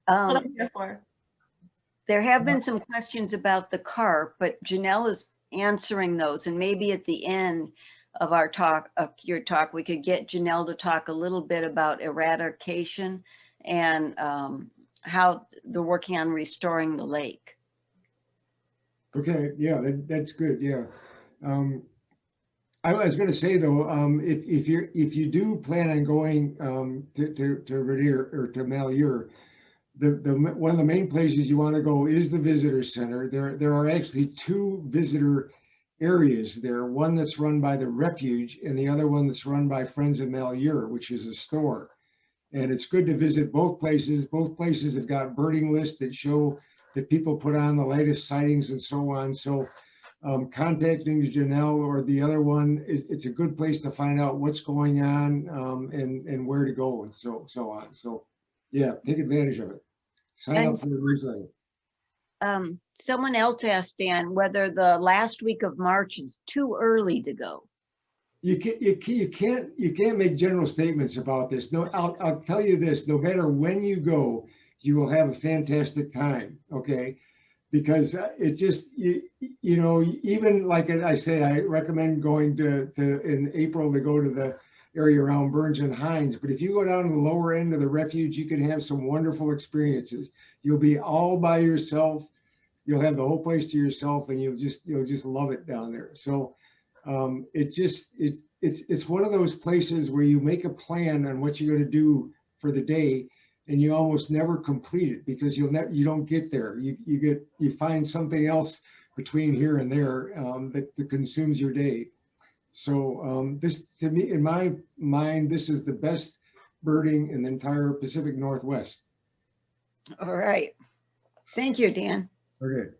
What I'm here for. There have been some questions about the carp, but Janelle is answering those, and maybe at the end of our talk, your talk, we could get Janelle to talk a little bit about eradication and how they're working on restoring the lake. Okay, yeah, that's good. Yeah, I was going to say though, if you do plan on going to Revere or to Malheur, one of the main places you want to go is the visitor center. There are actually two visitor areas there, one that's run by the refuge and the other one that's run by Friends of Malheur, which is a store. And it's good to visit both places. Both places have got birding lists that show that people put on the latest sightings and so on. So contacting Janelle or the other one, it's a good place to find out what's going on and where to go and so on. So yeah, take advantage of it. Sign up for the newsletter. Someone else asked Dan whether the last week of March is too early to go. You can't make general statements about this. No, I'll tell you this: no matter when you go, you will have a fantastic time. Okay, because it's just you know, even like I say, I recommend going to in April to go to the area around Burns and Hines. But if you go down to the lower end of the refuge, you can have some wonderful experiences. You'll be all by yourself. You'll have the whole place to yourself, and you'll just love it down there. So it's one of those places where you make a plan on what you're going to do for the day, and you almost never complete it because you don't get there. You find something else between here and there that consumes your day. So this, to me, in my mind, this is the best birding in the entire Pacific Northwest. All right. Thank you, Dan. Okay.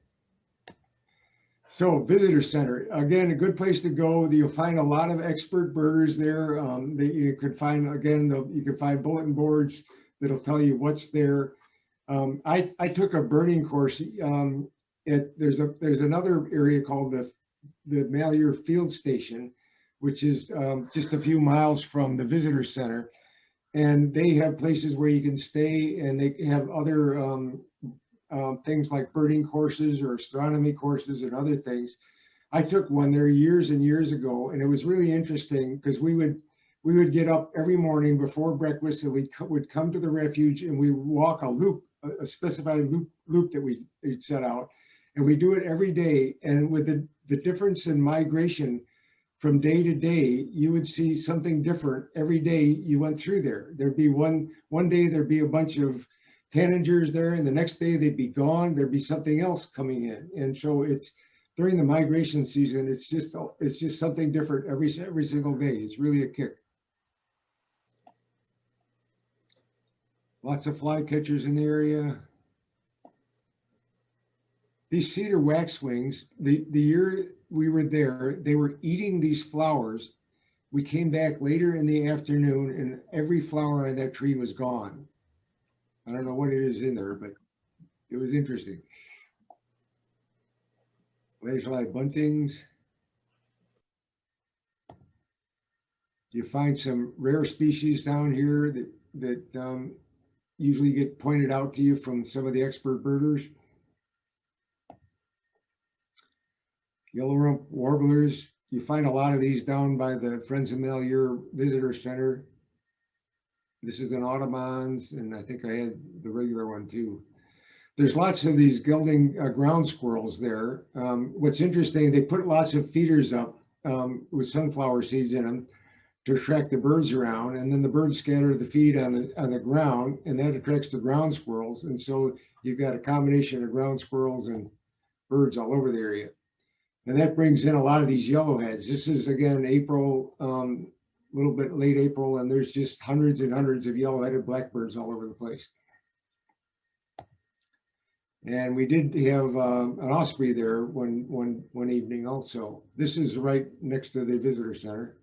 So visitor center, again, a good place to go. You'll find a lot of expert birders there. That you could find, again, you can find bulletin boards that'll tell you what's there. I took a birding course. There's another area called the Malheur Field Station, which is just a few miles from the visitor center. And they have places where you can stay, and they have other things like birding courses or astronomy courses and other things. I took one there years and years ago, and it was really interesting because we would get up every morning before breakfast, and we would come to the refuge, and we walk a loop, a specified loop that we'd set out, and we do it every day. And with the difference in migration from day to day, you would see something different every day you went through there. There'd be one day there'd be a bunch of tanagers there, and the next day they'd be gone. There'd be something else coming in, and so it's during the migration season. It's just something different every single day. It's really a kick. Lots of flycatchers in the area. These cedar waxwings, the year we were there, they were eating these flowers. We came back later in the afternoon, and every flower on that tree was gone. I don't know what it is in there, but it was interesting. Flashlight buntings. You find some rare species down here that usually get pointed out to you from some of the expert birders. Yellow rump warblers. You find a lot of these down by the Friends of Malheur Visitor Center. This is an Audubon's, and I think I had the regular one too. There's lots of these gelding ground squirrels there. What's interesting, they put lots of feeders up with sunflower seeds in them to attract the birds around, and then the birds scatter the feed on the ground, and that attracts the ground squirrels. And so you've got a combination of ground squirrels and birds all over the area. And that brings in a lot of these yellowheads. This is again April, a little bit late April, and there's just hundreds and hundreds of yellow-headed blackbirds all over the place. And we did have an osprey there one evening also. This is right next to the visitor center.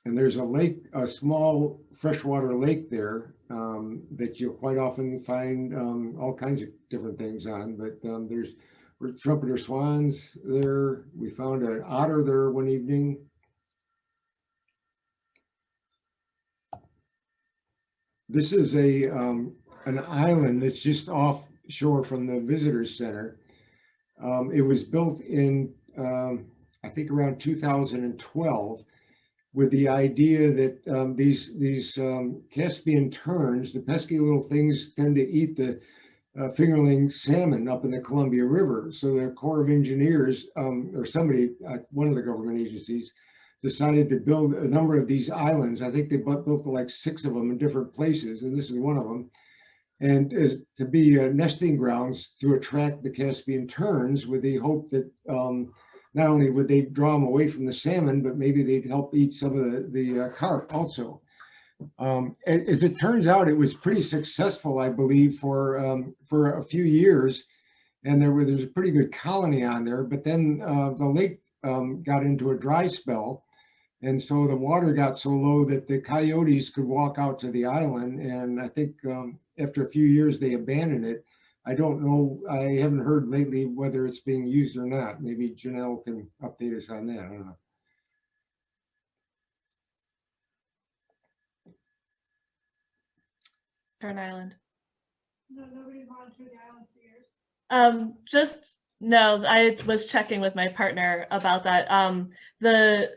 And there's a lake, a small freshwater lake there that you'll quite often find all kinds of different things on. But there's trumpeter swans there. We found an otter there one evening. This is an island that's just offshore from the visitors center. It was built in, I think, around 2012, with the idea that these Caspian terns, the pesky little things, tend to eat the fingerling salmon up in the Columbia River. So the Corps of Engineers, or somebody, one of the government agencies, decided to build a number of these islands. I think they built like 6 of them in different places, and this is one of them. And is to be nesting grounds to attract the Caspian terns, with the hope that not only would they draw them away from the salmon, but maybe they'd help eat some of the carp also. As it turns out, it was pretty successful, I believe, for a few years, and there's a pretty good colony on there. But then the lake got into a dry spell, and so the water got so low that the coyotes could walk out to the island. And I think after a few years, they abandoned it. I don't know. I haven't heard lately whether it's being used or not. Maybe Janelle can update us on that. I don't know. Turn Island. No, nobody's gone to the island for years. Just no, I was checking with my partner about that. The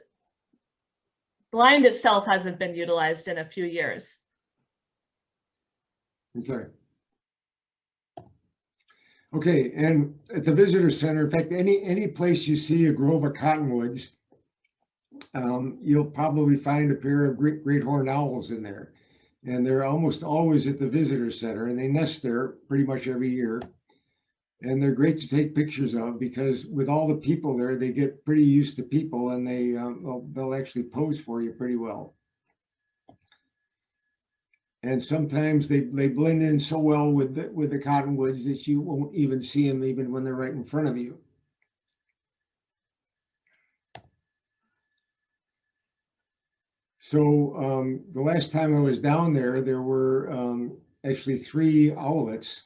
blind itself hasn't been utilized in a few years. Okay. Okay, and at the visitor center, in fact, any place you see a grove of cottonwoods, you'll probably find a pair of great horned owls in there. And they're almost always at the visitor center, and they nest there pretty much every year. And they're great to take pictures of, because with all the people there, they get pretty used to people, and they'll actually pose for you pretty well. And sometimes they blend in so well with the cottonwoods that you won't even see them even when they're right in front of you. So the last time I was down there, there were actually 3 owlets,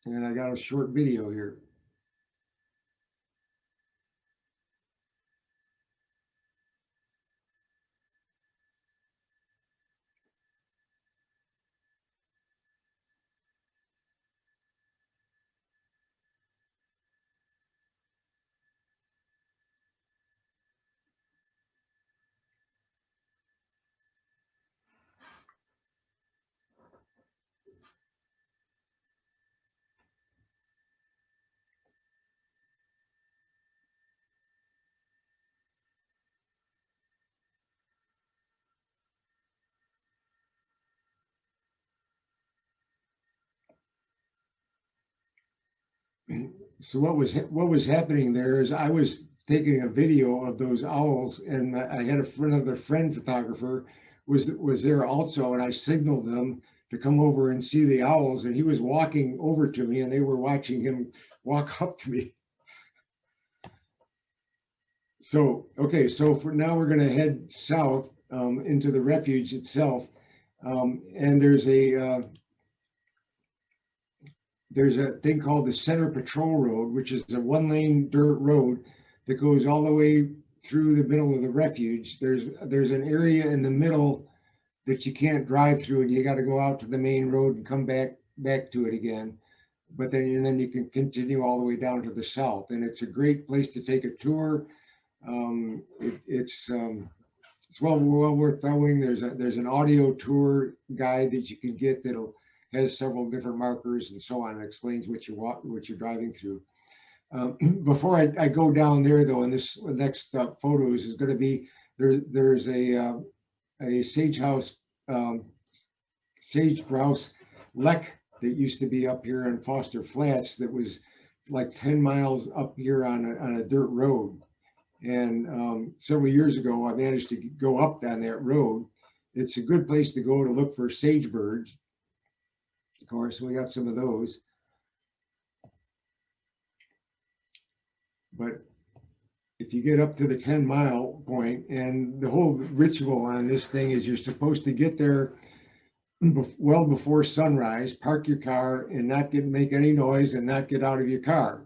and I got a short video here. So what was happening there is I was taking a video of those owls, and I had another friend photographer was there also, and I signaled them to come over and see the owls, and he was walking over to me, and they were watching him walk up to me. So okay, so for now we're going to head south into the refuge itself, and there's a thing called the Center Patrol Road, which is a 1-lane dirt road that goes all the way through the middle of the refuge. There's an area in the middle that you can't drive through, and you got to go out to the main road and come back to it again. But then you can continue all the way down to the south, and it's a great place to take a tour. It's well worth going. There's an audio tour guide that you can get that'll has several different markers and so on, and explains what you're driving through. Before I go down there though, and this next photos is going to be there's a sage grouse lek that used to be up here in Foster Flats that was like 10 miles up here on a dirt road. And several years ago, I managed to go up down that road. It's a good place to go to look for sage birds. Of course, we got some of those. But if you get up to the 10-mile point, and the whole ritual on this thing is you're supposed to get there well before sunrise, park your car and not make any noise and not get out of your car.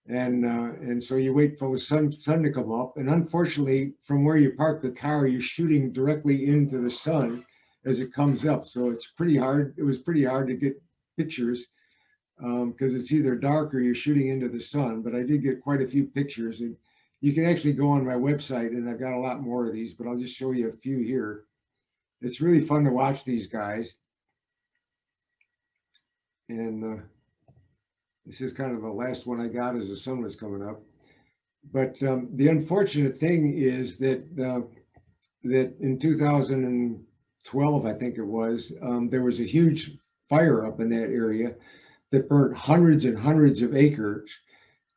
And so you wait for the sun to come up. And unfortunately, from where you park the car, you're shooting directly into the sun as it comes up. So it's pretty hard. It was pretty hard to get pictures because it's either dark or you're shooting into the sun. But I did get quite a few pictures. And you can actually go on my website, and I've got a lot more of these, but I'll just show you a few here. It's really fun to watch these guys. And this is kind of the last one I got as the sun was coming up. But the unfortunate thing is that that in 2012, I think it was, there was a huge fire up in that area that burnt hundreds and hundreds of acres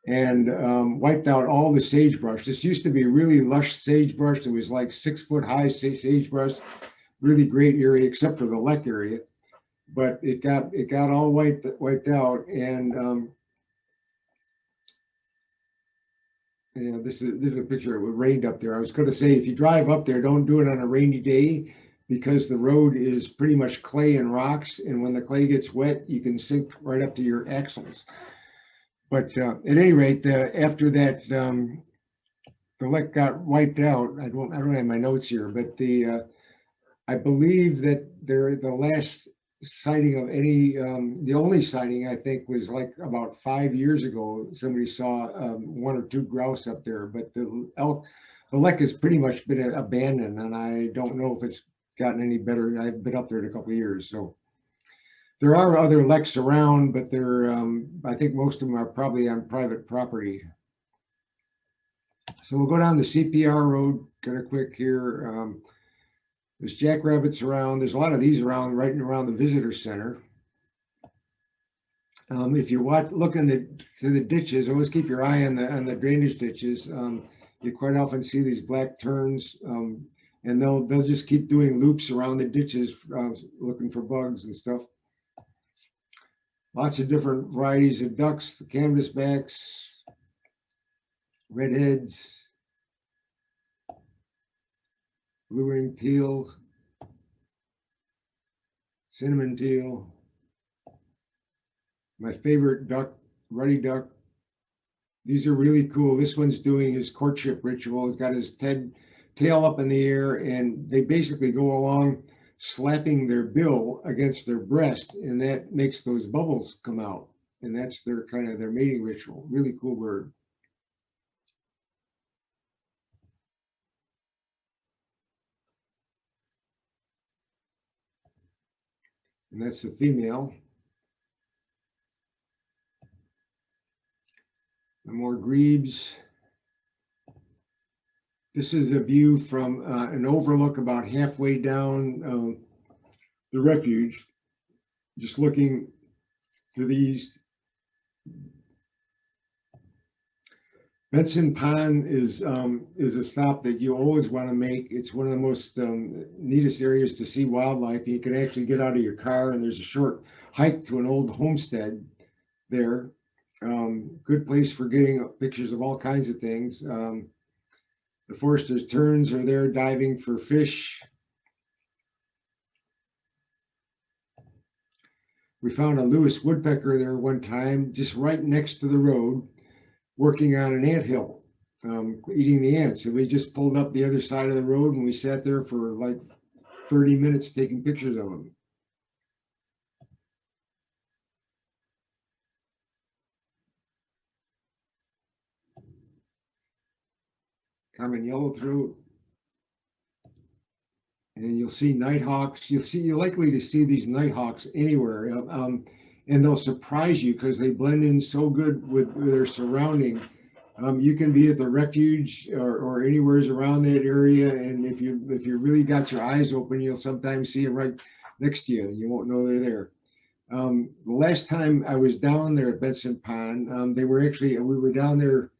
and wiped out all the sagebrush. This used to be really lush sagebrush. It was like 6 foot high sagebrush, really great area, except for the lek area. But it got all wiped out, and yeah, this is a picture. It rained up there. I was going to say, if you drive up there, don't do it on a rainy day because the road is pretty much clay and rocks, and when the clay gets wet, you can sink right up to your axles. But at any rate, after that, the lek got wiped out. I don't have my notes here, but I believe that the last sighting of any, the only sighting I think was like about 5 years ago. Somebody saw 1 or 2 grouse up there, but the lek has pretty much been abandoned, and I don't know if it's gotten any better. I've been up there in a couple of years, so there are other leks around, but they're I think most of them are probably on private property. So we'll go down the CPR road kind of quick here. There's jackrabbits around. There's a lot of these around, right around the visitor center. If you look to the ditches, always keep your eye on the drainage ditches. You quite often see these black terns, and they'll just keep doing loops around the ditches, looking for bugs and stuff. Lots of different varieties of ducks, the canvasbacks, redheads, blue-winged teal, cinnamon teal. My favorite duck, ruddy duck. These are really cool. This one's doing his courtship ritual. He's got his tail up in the air, and they basically go along slapping their bill against their breast, and that makes those bubbles come out. And that's their kind of their mating ritual. Really cool bird. And that's the female. And more grebes. This is a view from an overlook about halfway down the refuge, just looking to the east. Benson Pond is a stop that you always want to make. It's one of the most neatest areas to see wildlife. You can actually get out of your car, and there's a short hike to an old homestead there. Good place for getting pictures of all kinds of things. The Forster's terns are there diving for fish. We found a Lewis woodpecker there one time, just right next to the road, working on an anthill, eating the ants. And we just pulled up the other side of the road, and we sat there for like 30 minutes taking pictures of them. Common yellowthroat. And you'll see nighthawks. You're likely to see these nighthawks anywhere. and they'll surprise you because they blend in so good with their surrounding. You can be at the refuge or anywhere around that area, and if you really got your eyes open, you'll sometimes see them right next to you. You won't know they're there. The last time I was down there at Benson Pond, we were down there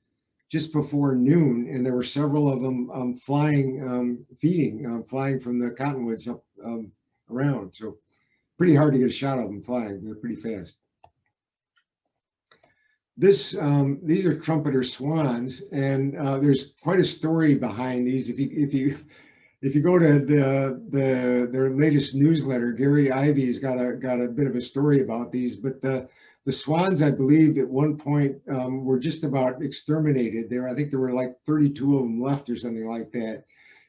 just before noon, and there were several of them flying, feeding, flying from the cottonwoods up around. So pretty hard to get a shot of them flying. They're pretty fast. These are trumpeter swans, and there's quite a story behind these. If you go to their latest newsletter, Gary Ivy's got a bit of a story about these. But the swans, I believe, at one point were just about exterminated. I think there were like 32 of them left or something like that,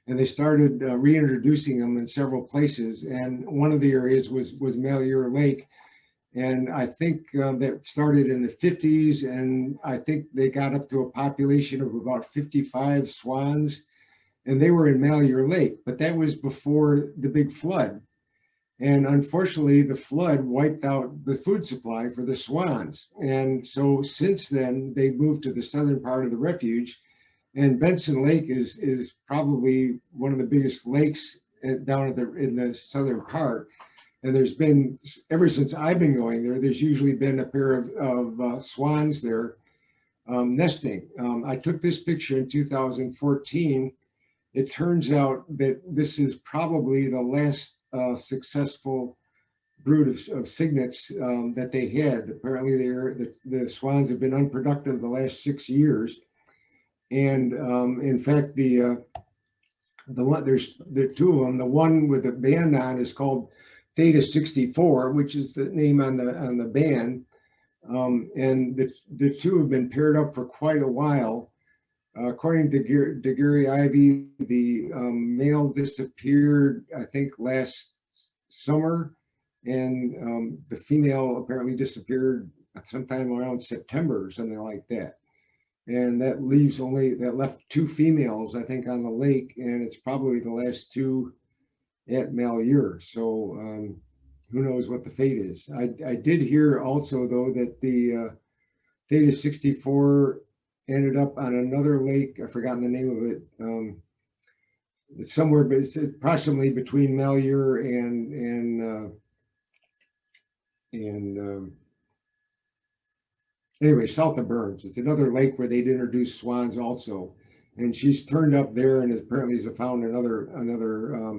and they started reintroducing them in several places. And one of the areas was Malheur Lake. And I think that started in the 50s, and I think they got up to a population of about 55 swans, and they were in Malheur Lake, but that was before the big flood. And unfortunately, the flood wiped out the food supply for the swans. And so since then, they moved to the southern part of the refuge, and Benson Lake is probably one of the biggest lakes down in the southern part. And there's been, ever since I've been going there, there's usually been a pair of swans there nesting. I took this picture in 2014. It turns out that this is probably the last successful brood of cygnets that they had. Apparently the swans have been unproductive the last 6 years. And in fact, there's the two of them. The one with the band on is called Theta 64, which is the name on the band, and the two have been paired up for quite a while. According to Gary Ivy, the male disappeared, I think, last summer, and the female apparently disappeared sometime around September or something like that. And that left two females, I think, on the lake, and it's probably the last two at Malheur. So who knows what the fate is. I did hear also, though, that the Theta 64 ended up on another lake. I've forgotten the name of it. It's somewhere, but it's approximately between Malheur and anyway, south of Burns. It's another lake where they'd introduced swans also. And she's turned up there and apparently has found another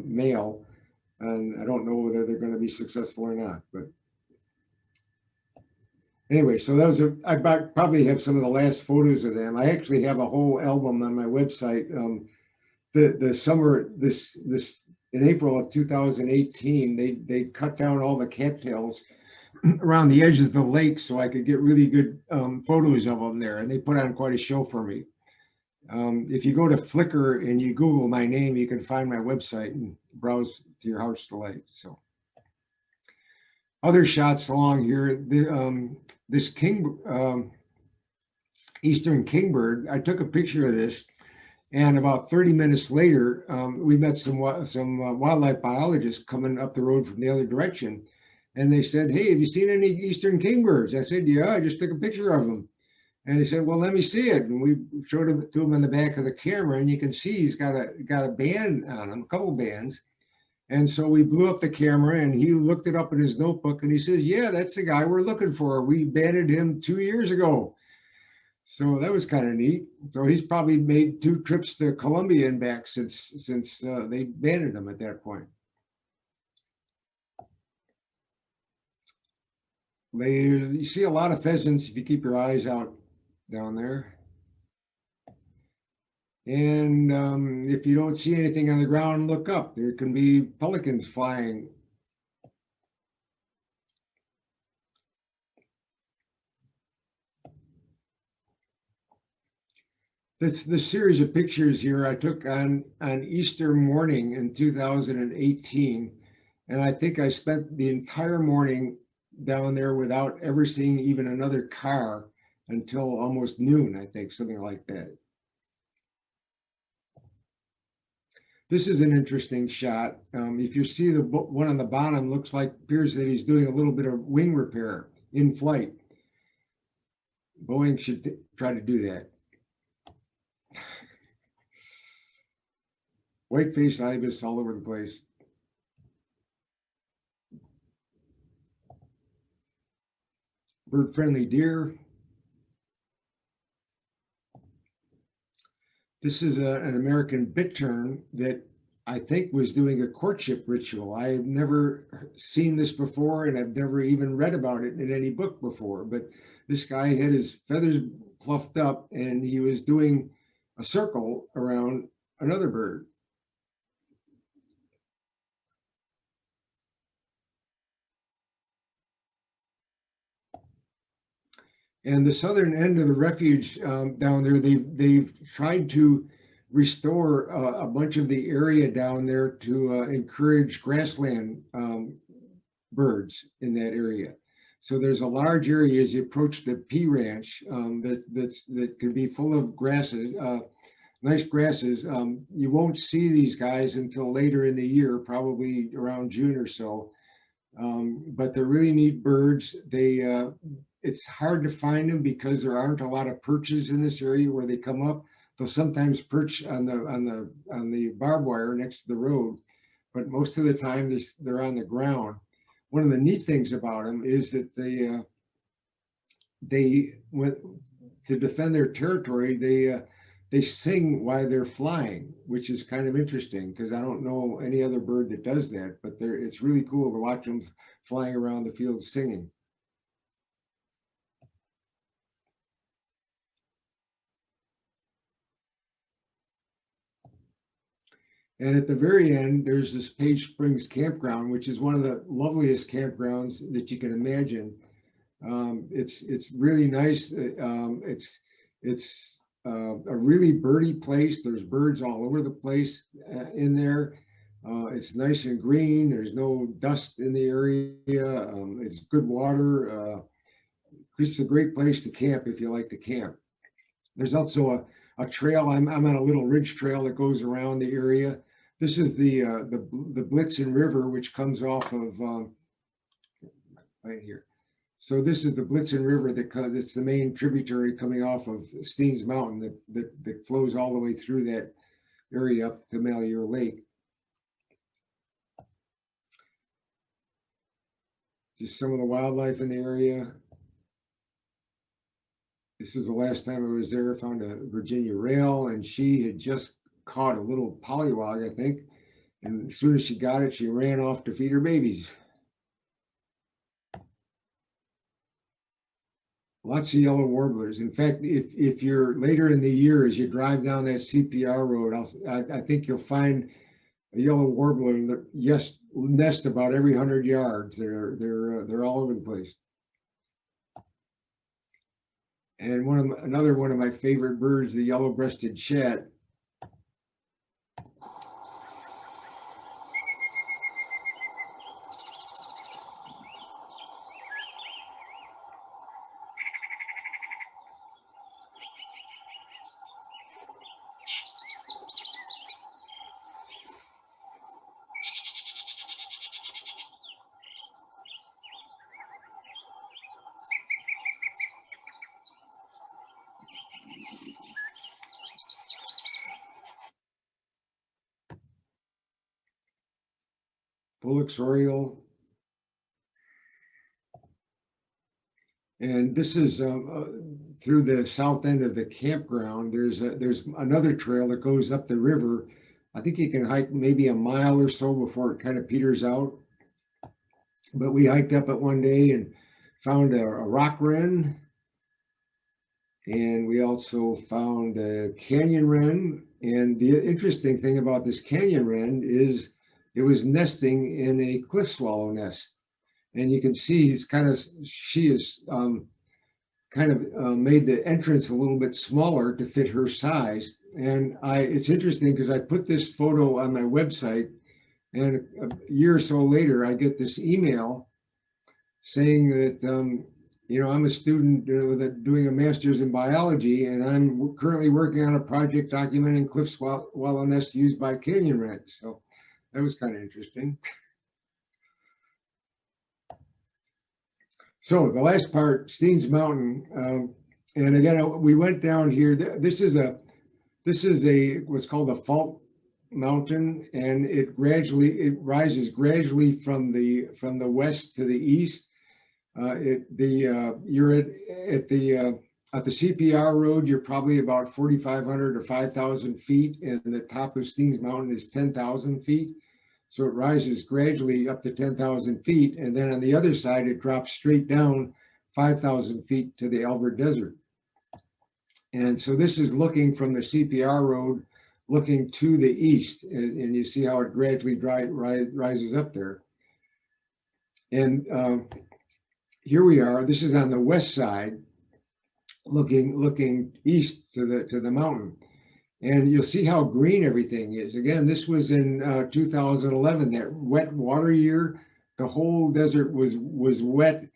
male. And I don't know whether they're going to be successful or not. But anyway, so I probably have some of the last photos of them. I actually have a whole album on my website. The summer, this in April of 2018, they cut down all the cattails around the edges of the lake so I could get really good photos of them there. And they put on quite a show for me. If you go to Flickr and you Google my name, you can find my website and browse to your heart's delight. So other shots along here, this eastern kingbird, I took a picture of this, and about 30 minutes later, we met some wildlife biologists coming up the road from the other direction, and they said, "Hey, have you seen any eastern kingbirds?" I said, "Yeah, I just took a picture of them." And he said, "Well, let me see it." And we showed it to him on the back of the camera, and you can see he's got a band on him, a couple bands. And so we blew up the camera, and he looked it up in his notebook, and he says, "Yeah, that's the guy we're looking for. We banded him 2 years ago." So that was kind of neat. So he's probably made 2 trips to Colombia and back since they banded him at that point. You see a lot of pheasants if you keep your eyes out down there. And if you don't see anything on the ground, look up. There can be pelicans flying. This series of pictures here I took on Easter morning in 2018. And I think I spent the entire morning down there without ever seeing even another car until almost noon, I think, something like that. This is an interesting shot. If you see the one on the bottom, appears that he's doing a little bit of wing repair. in flight. Boeing should try to do that. White-faced ibis all over the place. Bird-friendly deer. This is an American bittern that I think was doing a courtship ritual. I have never seen this before, and I've never even read about it in any book before. But this guy had his feathers fluffed up, and he was doing a circle around another bird. And the southern end of the refuge down there, they've tried to restore a bunch of the area down there to encourage grassland birds in that area. So there's a large area as you approach the P Ranch that could be full of grasses, nice grasses. You won't see these guys until later in the year, probably around June or so. But they're really neat birds. It's hard to find them because there aren't a lot of perches in this area where they come up. They'll sometimes perch on the barbed wire next to the road, but most of the time they're on the ground. One of the neat things about them is that they went to defend their territory. They sing while they're flying, which is kind of interesting because I don't know any other bird that does that. But it's really cool to watch them flying around the field singing. And at the very end, there's this Page Springs campground, which is one of the loveliest campgrounds that you can imagine. It's really nice. It's a really birdy place. There's birds all over the place in there. It's nice and green. There's no dust in the area. It's good water. It's a great place to camp if you like to camp. There's also a trail. I'm on a little ridge trail that goes around the area. This is the Blitzen River, which comes off of right here. So this is the Blitzen River it's the main tributary coming off of Steens Mountain that flows all the way through that area up to Malheur Lake. Just some of the wildlife in the area. This is the last time I was there. I found a Virginia rail, and she had just caught a little pollywog, I think. And as soon as she got it, she ran off to feed her babies. Lots of yellow warblers. In fact, if you're later in the year, as you drive down that CPR road, I think you'll find a yellow warbler that nest about every 100 yards. They're all over the place. And another one of my favorite birds, the yellow-breasted chat. Bullock's oriole. And this is through the south end of the campground. There's another trail that goes up the river. I think you can hike maybe a mile or so before it kind of peters out. But we hiked up it one day and found a rock wren. And we also found a canyon wren. And the interesting thing about this canyon wren is it was nesting in a cliff swallow nest. And you can see she is made the entrance a little bit smaller to fit her size. And it's interesting because I put this photo on my website, and a year or so later, I get this email saying that, I'm a student doing a master's in biology, and I'm currently working on a project documenting cliff swallow nests used by canyon wrens. So that was kind of interesting. So the last part, Steens Mountain, and again, we went down here. This is what's called a fault mountain, and it rises gradually from the west to the east. You're at the CPR road. You're probably about 4,500 or 5,000 feet, and the top of Steens Mountain is 10,000 feet. So it rises gradually up to 10,000 feet, and then on the other side, it drops straight down 5,000 feet to the Alvord Desert. And so this is looking from the CPR road, looking to the east, and you see how it gradually rises up there. And here we are. This is on the west side, looking east to the mountain. And you'll see how green everything is. Again, this was in 2011, that wet water year. The whole desert was wet.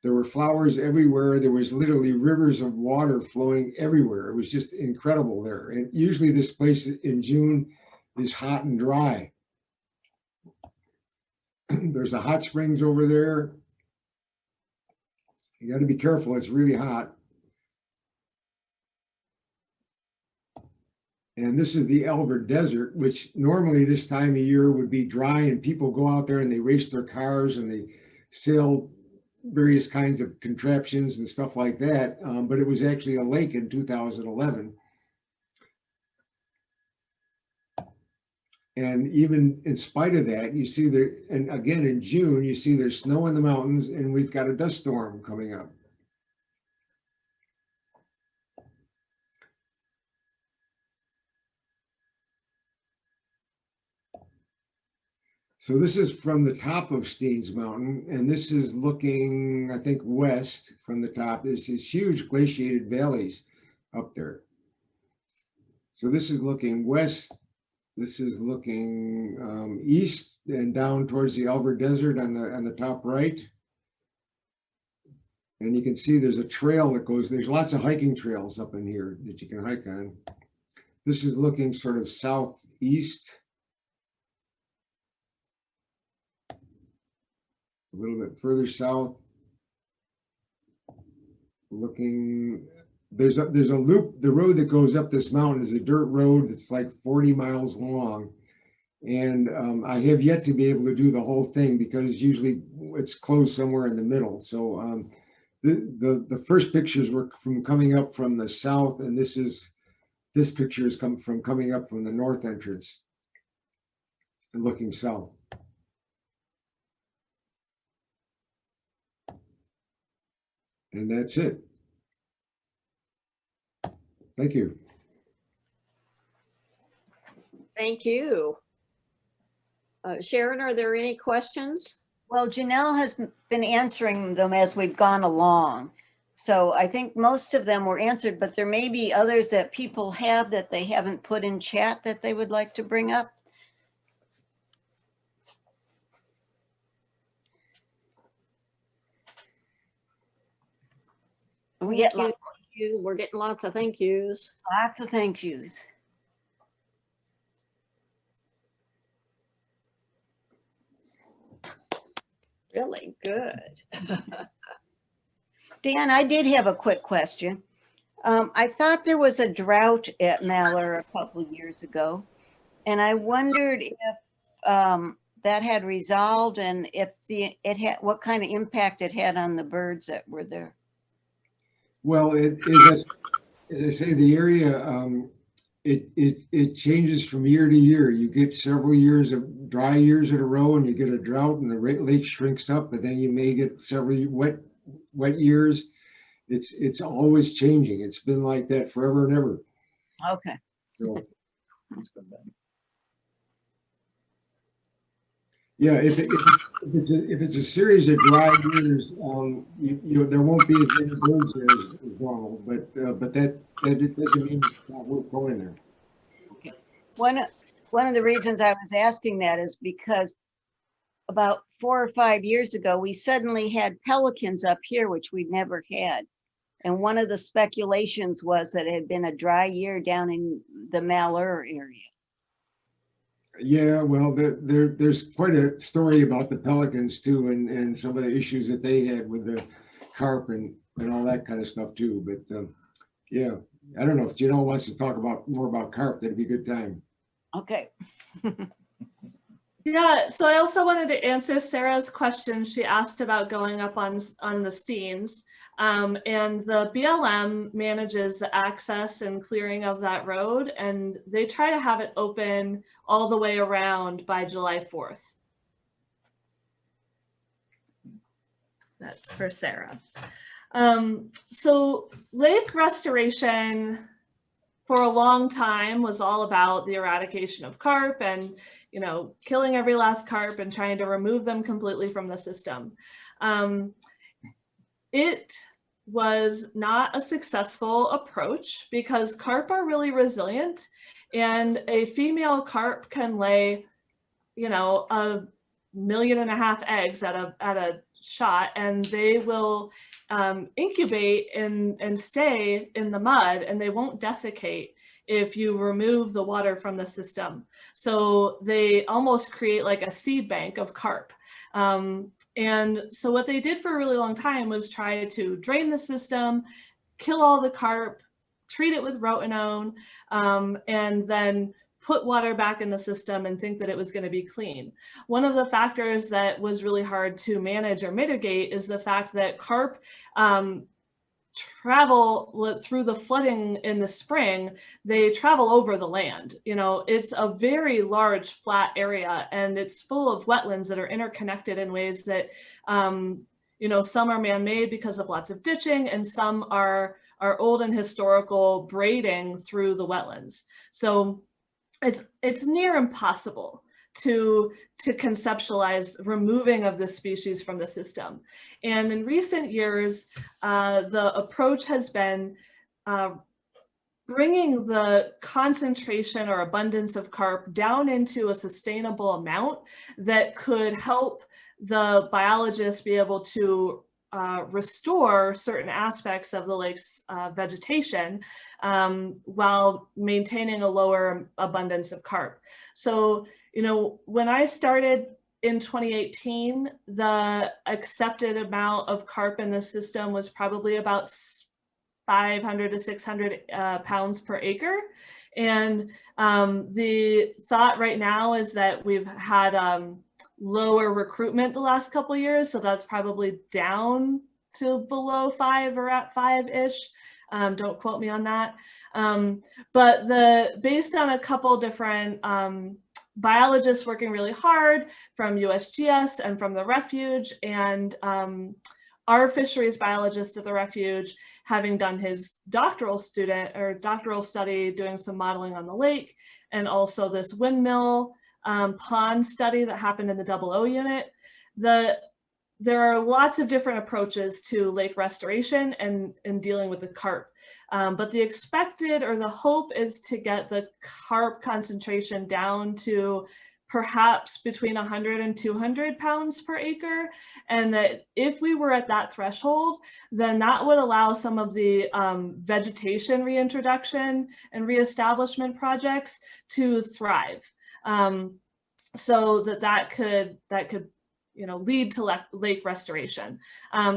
There were flowers everywhere. There was literally rivers of water flowing everywhere. It was just incredible there. And usually this place in June is hot and dry. There's a hot springs over there. You got to be careful. It's really hot. And this is the Alvord Desert, which normally this time of year would be dry, and people go out there and they race their cars and they sail various kinds of contraptions and stuff like that. But it was actually a lake in 2011. And even in spite of that, you see there, and again in June, you see there's snow in the mountains, and we've got a dust storm coming up. So this is from the top of Steens Mountain, and this is looking, I think, west from the top. There's these huge glaciated valleys up there. So this is looking west. This is looking east and down towards the Alvord Desert on the top right. And you can see there's a trail that goes, there's lots of hiking trails up in here that you can hike on. This is looking sort of southeast. A little bit further south, looking, there's a loop. The road that goes up this mountain is a dirt road. It's like 40 miles long, and I have yet to be able to do the whole thing because usually it's closed somewhere in the middle. So the first pictures were from coming up from the south, and this picture is coming up from the north entrance and looking south. And that's it. Thank you. Thank you. Sharon, are there any questions? Well, Janelle has been answering them as we've gone along. So I think most of them were answered, but there may be others that people have that they haven't put in chat that they would like to bring up. We get Thank you. We're getting lots of thank yous. lots of thank yous. Really good. Dan, I did have a quick question. I thought there was a drought at Malheur a couple of years ago, and I wondered if that had resolved and if what kind of impact it had on the birds that were there. Well, it is, as I say, the area, it changes from year to year. You get several years of dry years in a row, and you get a drought, and the lake shrinks up. But then you may get several wet years. It's always changing. It's been like that forever and ever. Okay. So, yeah, if it's a series of dry years, there won't be as many birds there as normal. But that it doesn't mean it's not worth going there. Okay. One of the reasons I was asking that is because about 4 or 5 years ago, we suddenly had pelicans up here, which we'd never had. And one of the speculations was that it had been a dry year down in the Malheur area. Yeah, well, there's quite a story about the pelicans too, and some of the issues that they had with carp and all that kind of stuff too. But yeah, I don't know if Janelle wants to talk more about carp. That'd be a good time. Okay. Yeah, so I also wanted to answer Sarah's question. She asked about going up on the Steens. And the BLM manages the access and clearing of that road, and they try to have it open all the way around by July 4th. That's for Sarah. So lake restoration for a long time was all about the eradication of carp and, you know, killing every last carp and trying to remove them completely from the system. It was not a successful approach because carp are really resilient, and a female carp can lay, you know, 1.5 million eggs at a shot, and they will incubate and stay in the mud, and they won't desiccate if you remove the water from the system. So they almost create like a seed bank of carp. And so what they did for a really long time was try to drain the system, kill all the carp, treat it with rotenone, and then put water back in the system and think that it was going to be clean. One of the factors that was really hard to manage or mitigate is the fact that carp travel through the flooding in the spring. They travel over the land. You know, it's a very large flat area, and it's full of wetlands that are interconnected in ways that, you know, some are man-made because of lots of ditching, and some are old and historical braiding through the wetlands. So it's near impossible to conceptualize removing of this species from the system. And in recent years, the approach has been bringing the concentration or abundance of carp down into a sustainable amount that could help the biologists be able to restore certain aspects of the lake's vegetation while maintaining a lower abundance of carp. So, you know, when I started in 2018, the accepted amount of carp in the system was probably about 500 to 600 pounds per acre. And the thought right now is that we've had lower recruitment the last couple of years, so that's probably down to below 5 or at 5-ish. Don't quote me on that. But based on a couple different biologists working really hard from USGS and from the refuge, and our fisheries biologist at the refuge having done his doctoral study doing some modeling on the lake, and also this windmill pond study that happened in the 00 unit. There are lots of different approaches to lake restoration and dealing with the carp. But the expected or the hope is to get the carp concentration down to perhaps between 100 and 200 pounds per acre. And that if we were at that threshold, then that would allow some of the vegetation reintroduction and reestablishment projects to thrive. So that could you know, lead to lake restoration.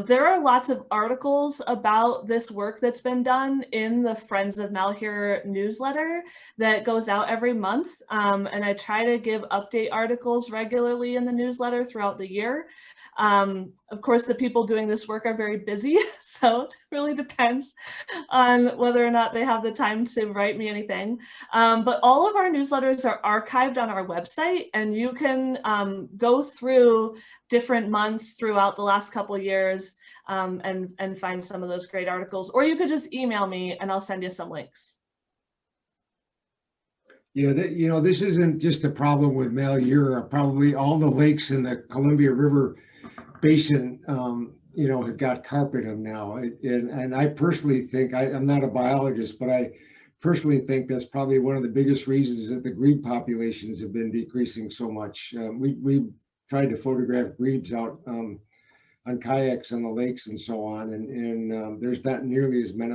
There are lots of articles about this work that's been done in the Friends of Malheur newsletter that goes out every month. And I try to give update articles regularly in the newsletter throughout the year. Of course, the people doing this work are very busy, so it really depends on whether or not they have the time to write me anything. But all of our newsletters are archived on our website, and you can go through different months throughout the last couple of years and find some of those great articles, or you could just email me and I'll send you some links. Yeah, you know, this isn't just a problem with Malheur. Probably all the lakes in the Columbia River Basin, you know, have got carp in them now. And I personally think, I'm not a biologist, but I personally think that's probably one of the biggest reasons that the grebe populations have been decreasing so much. We tried to photograph grebes out on kayaks on the lakes and so on, and there's not nearly as many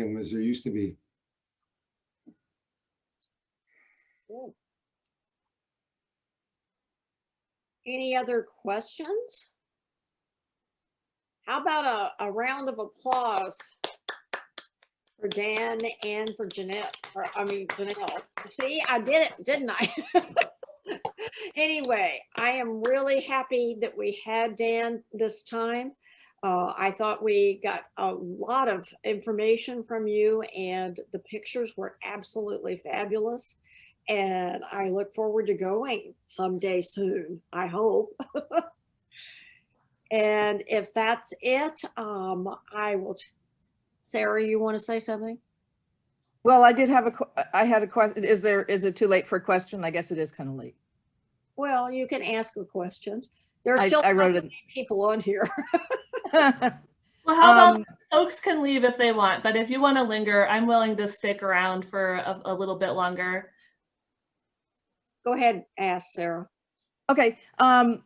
of them as there used to be. Cool. Any other questions? How about a round of applause for Dan and for Jeanette, or I mean, Janelle. See, I did it, didn't I? Anyway, I am really happy that we had Dan this time. I thought we got a lot of information from you, and the pictures were absolutely fabulous. And I look forward to going someday soon, I hope. And if that's it, I will. Sarah, you want to say something? Well, I had a question. Is it too late for a question? I guess it is kind of late. Well, you can ask a question. There are I still wrote it. people on here. Well, how about folks can leave if they want, but if you want to linger, I'm willing to stick around for a little bit longer. Go ahead, ask Sarah. Okay. I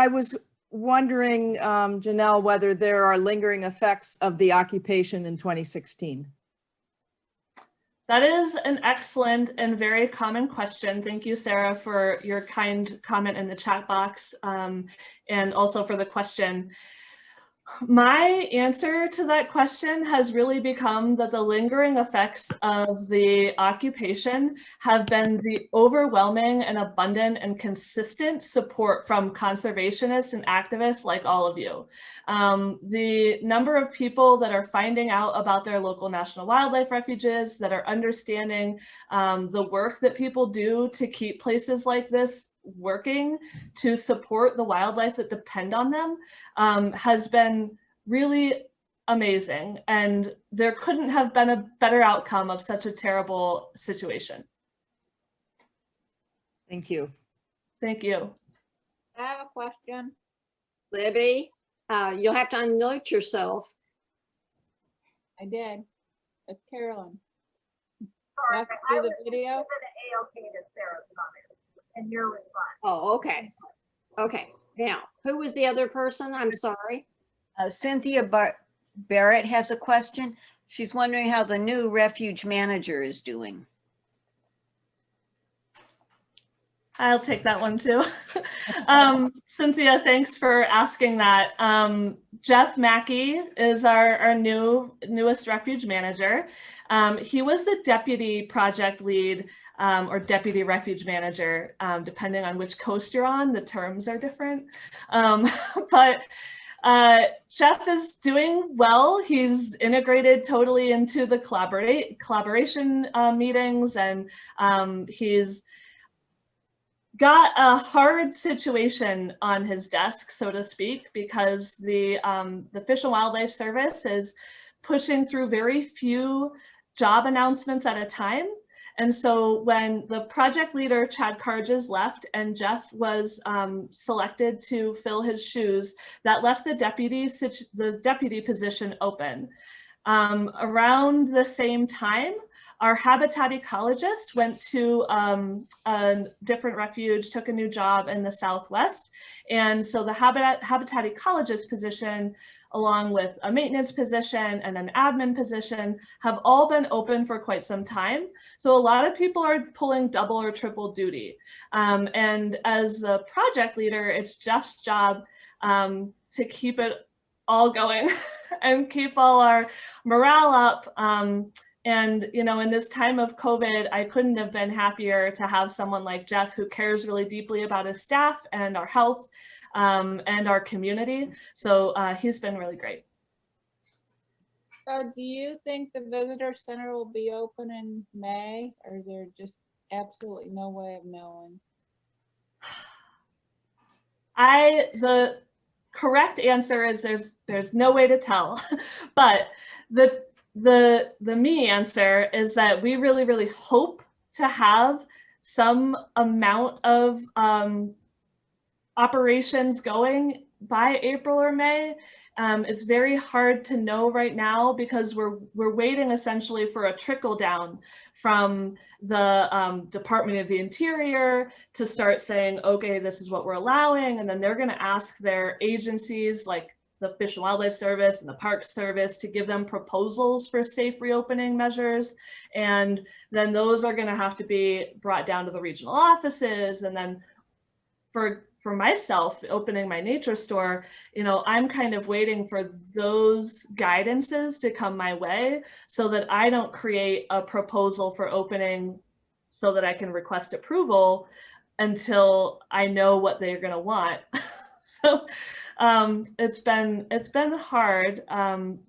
was wondering, Janelle, whether there are lingering effects of the occupation in 2016. That is an excellent and very common question. Thank you, Sarah, for your kind comment in the chat box, and also for the question. My answer to that question has really become that the lingering effects of the occupation have been the overwhelming and abundant and consistent support from conservationists and activists like all of you. The number of people that are finding out about their local national wildlife refuges, that are understanding the work that people do to keep places like this working to support the wildlife that depend on them, has been really amazing. And there couldn't have been a better outcome of such a terrible situation. Thank you. Thank you. I have a question. Libby, you'll have to unmute yourself. I did. It's Carolyn. Do I have to do the video? Oh, okay. Okay. Now, who was the other person? I'm sorry. Cynthia Barrett has a question. She's wondering how the new refuge manager is doing. I'll take that one too. Cynthia, thanks for asking that. Jeff Mackey is our newest refuge manager. He was the deputy project lead or deputy refuge manager, depending on which coast you're on, the terms are different. But Jeff is doing well. He's integrated totally into the collaboration meetings, and he's got a hard situation on his desk, so to speak, because the Fish and Wildlife Service is pushing through very few job announcements at a time. And so when the project leader, Chad Carges, left and Jeff was selected to fill his shoes, that left the deputy position open. Around the same time, our habitat ecologist went to a different refuge, took a new job in the Southwest. And so the habitat ecologist position, along with a maintenance position and an admin position, have all been open for quite some time. So a lot of people are pulling double or triple duty. And as the project leader, it's Jeff's job to keep it all going and keep all our morale up. And, you know, in this time of COVID, I couldn't have been happier to have someone like Jeff who cares really deeply about his staff and our health and our community. So he's been really great. So do you think the visitor center will be open in May, or is there just absolutely no way of knowing? The correct answer is there's no way to tell, but the me answer is that we really, really hope to have some amount of operations going by April or May. It's very hard to know right now because we're waiting essentially for a trickle down from the Department of the Interior to start saying, okay, this is what we're allowing. And then they're going to ask their agencies like the Fish and Wildlife Service and the Park Service to give them proposals for safe reopening measures. And then those are going to have to be brought down to the regional offices. And then for for myself, opening my nature store, you know, I'm kind of waiting for those guidances to come my way so that I don't create a proposal for opening so that I can request approval until I know what they're going to want. So it's been hard,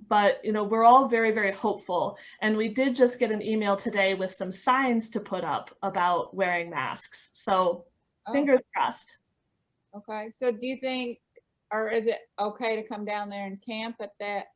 but you know, we're all very, very hopeful. And we did just get an email today with some signs to put up about wearing masks. So fingers crossed. Okay, so do you think, or is it okay to come down there and camp at that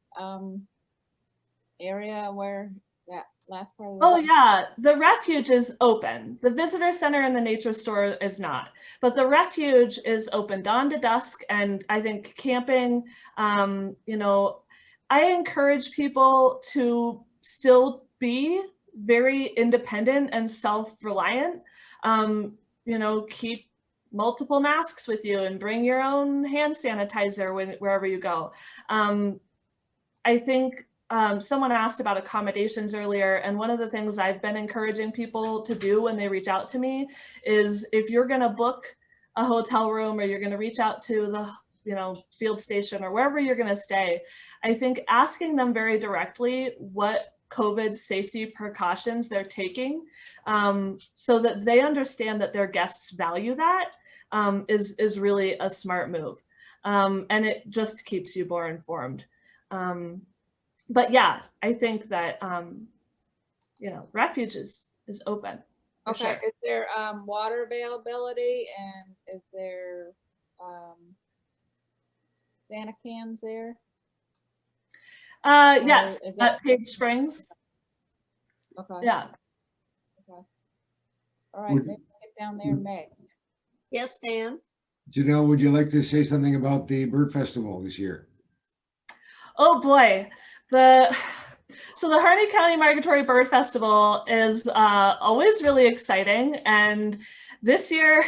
area where that last part of Oh yeah, the refuge is open. The visitor center and the nature store is not, but the refuge is open dawn to dusk. And I think camping, you know, I encourage people to still be very independent and self-reliant. You know, keep multiple masks with you and bring your own hand sanitizer wherever you go. I think someone asked about accommodations earlier, and one of the things I've been encouraging people to do when they reach out to me is if you're going to book a hotel room or you're going to reach out to the, you know, field station or wherever you're going to stay, I think asking them very directly what COVID safety precautions they're taking, so that they understand that their guests value that, is really a smart move. And it just keeps you more informed. But yeah, I think that, you know, refuge is open. Okay, Sure. is there water availability, and is there Santa cans there? Yes, is that- at Page Springs. Okay. Yeah. Okay. All right, Would- maybe we'll get down there in May. Yes, Dan? Janelle, would you like to say something about the bird festival this year? Oh boy, so the Harney County Migratory Bird Festival is always really exciting, and this year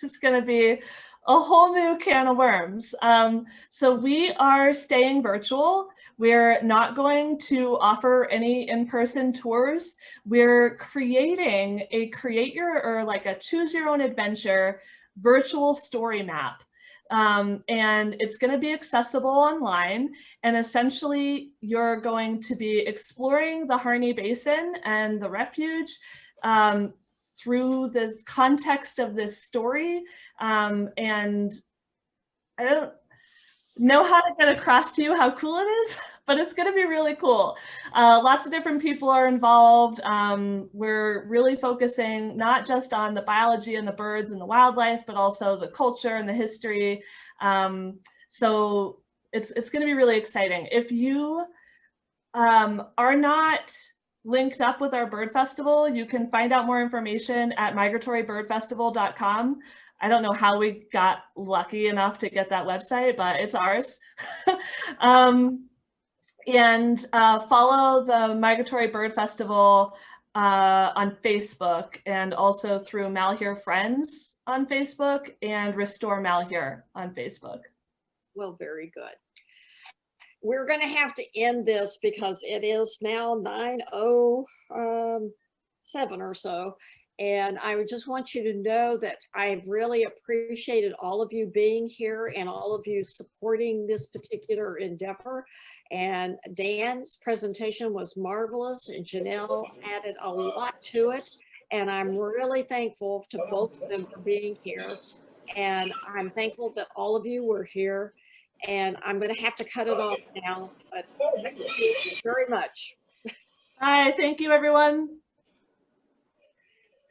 is going to be a whole new can of worms. So we are staying virtual. We're not going to offer any in-person tours. We're creating a choose your own adventure virtual story map. And it's going to be accessible online. And essentially, you're going to be exploring the Harney Basin and the refuge through the context of this story. And I don't know how to get across to you how cool it is, but it's going to be really cool. Lots of different people are involved. We're really focusing not just on the biology and the birds and the wildlife, but also the culture and the history. So it's going to be really exciting. If you are not linked up with our bird festival, you can find out more information at migratorybirdfestival.com. I don't know how we got lucky enough to get that website, but it's ours. And follow the Migratory Bird Festival on Facebook, and also through Malheur Friends on Facebook and Restore Malheur on Facebook. Well, very good. We're going to have to end this because it is now 9:07 or so. And I would just want you to know that I've really appreciated all of you being here and all of you supporting this particular endeavor. And Dan's presentation was marvelous, and Janelle added a lot to it. And I'm really thankful to both of them for being here. And I'm thankful that all of you were here. And I'm going to have to cut it off now, but thank you very much. Hi, thank you, everyone.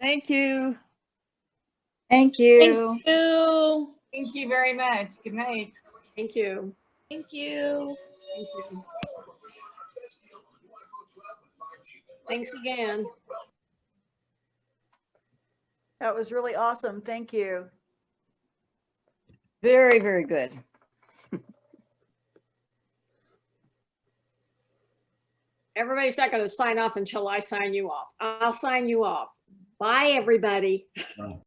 Thank you. Thank you. Thank you. Thank you very much. Good night. Thank you. Thank you. Thank you. Thanks again. That was really awesome. Thank you. Very, very good. Everybody's not going to sign off until I sign you off. I'll sign you off. Bye, everybody.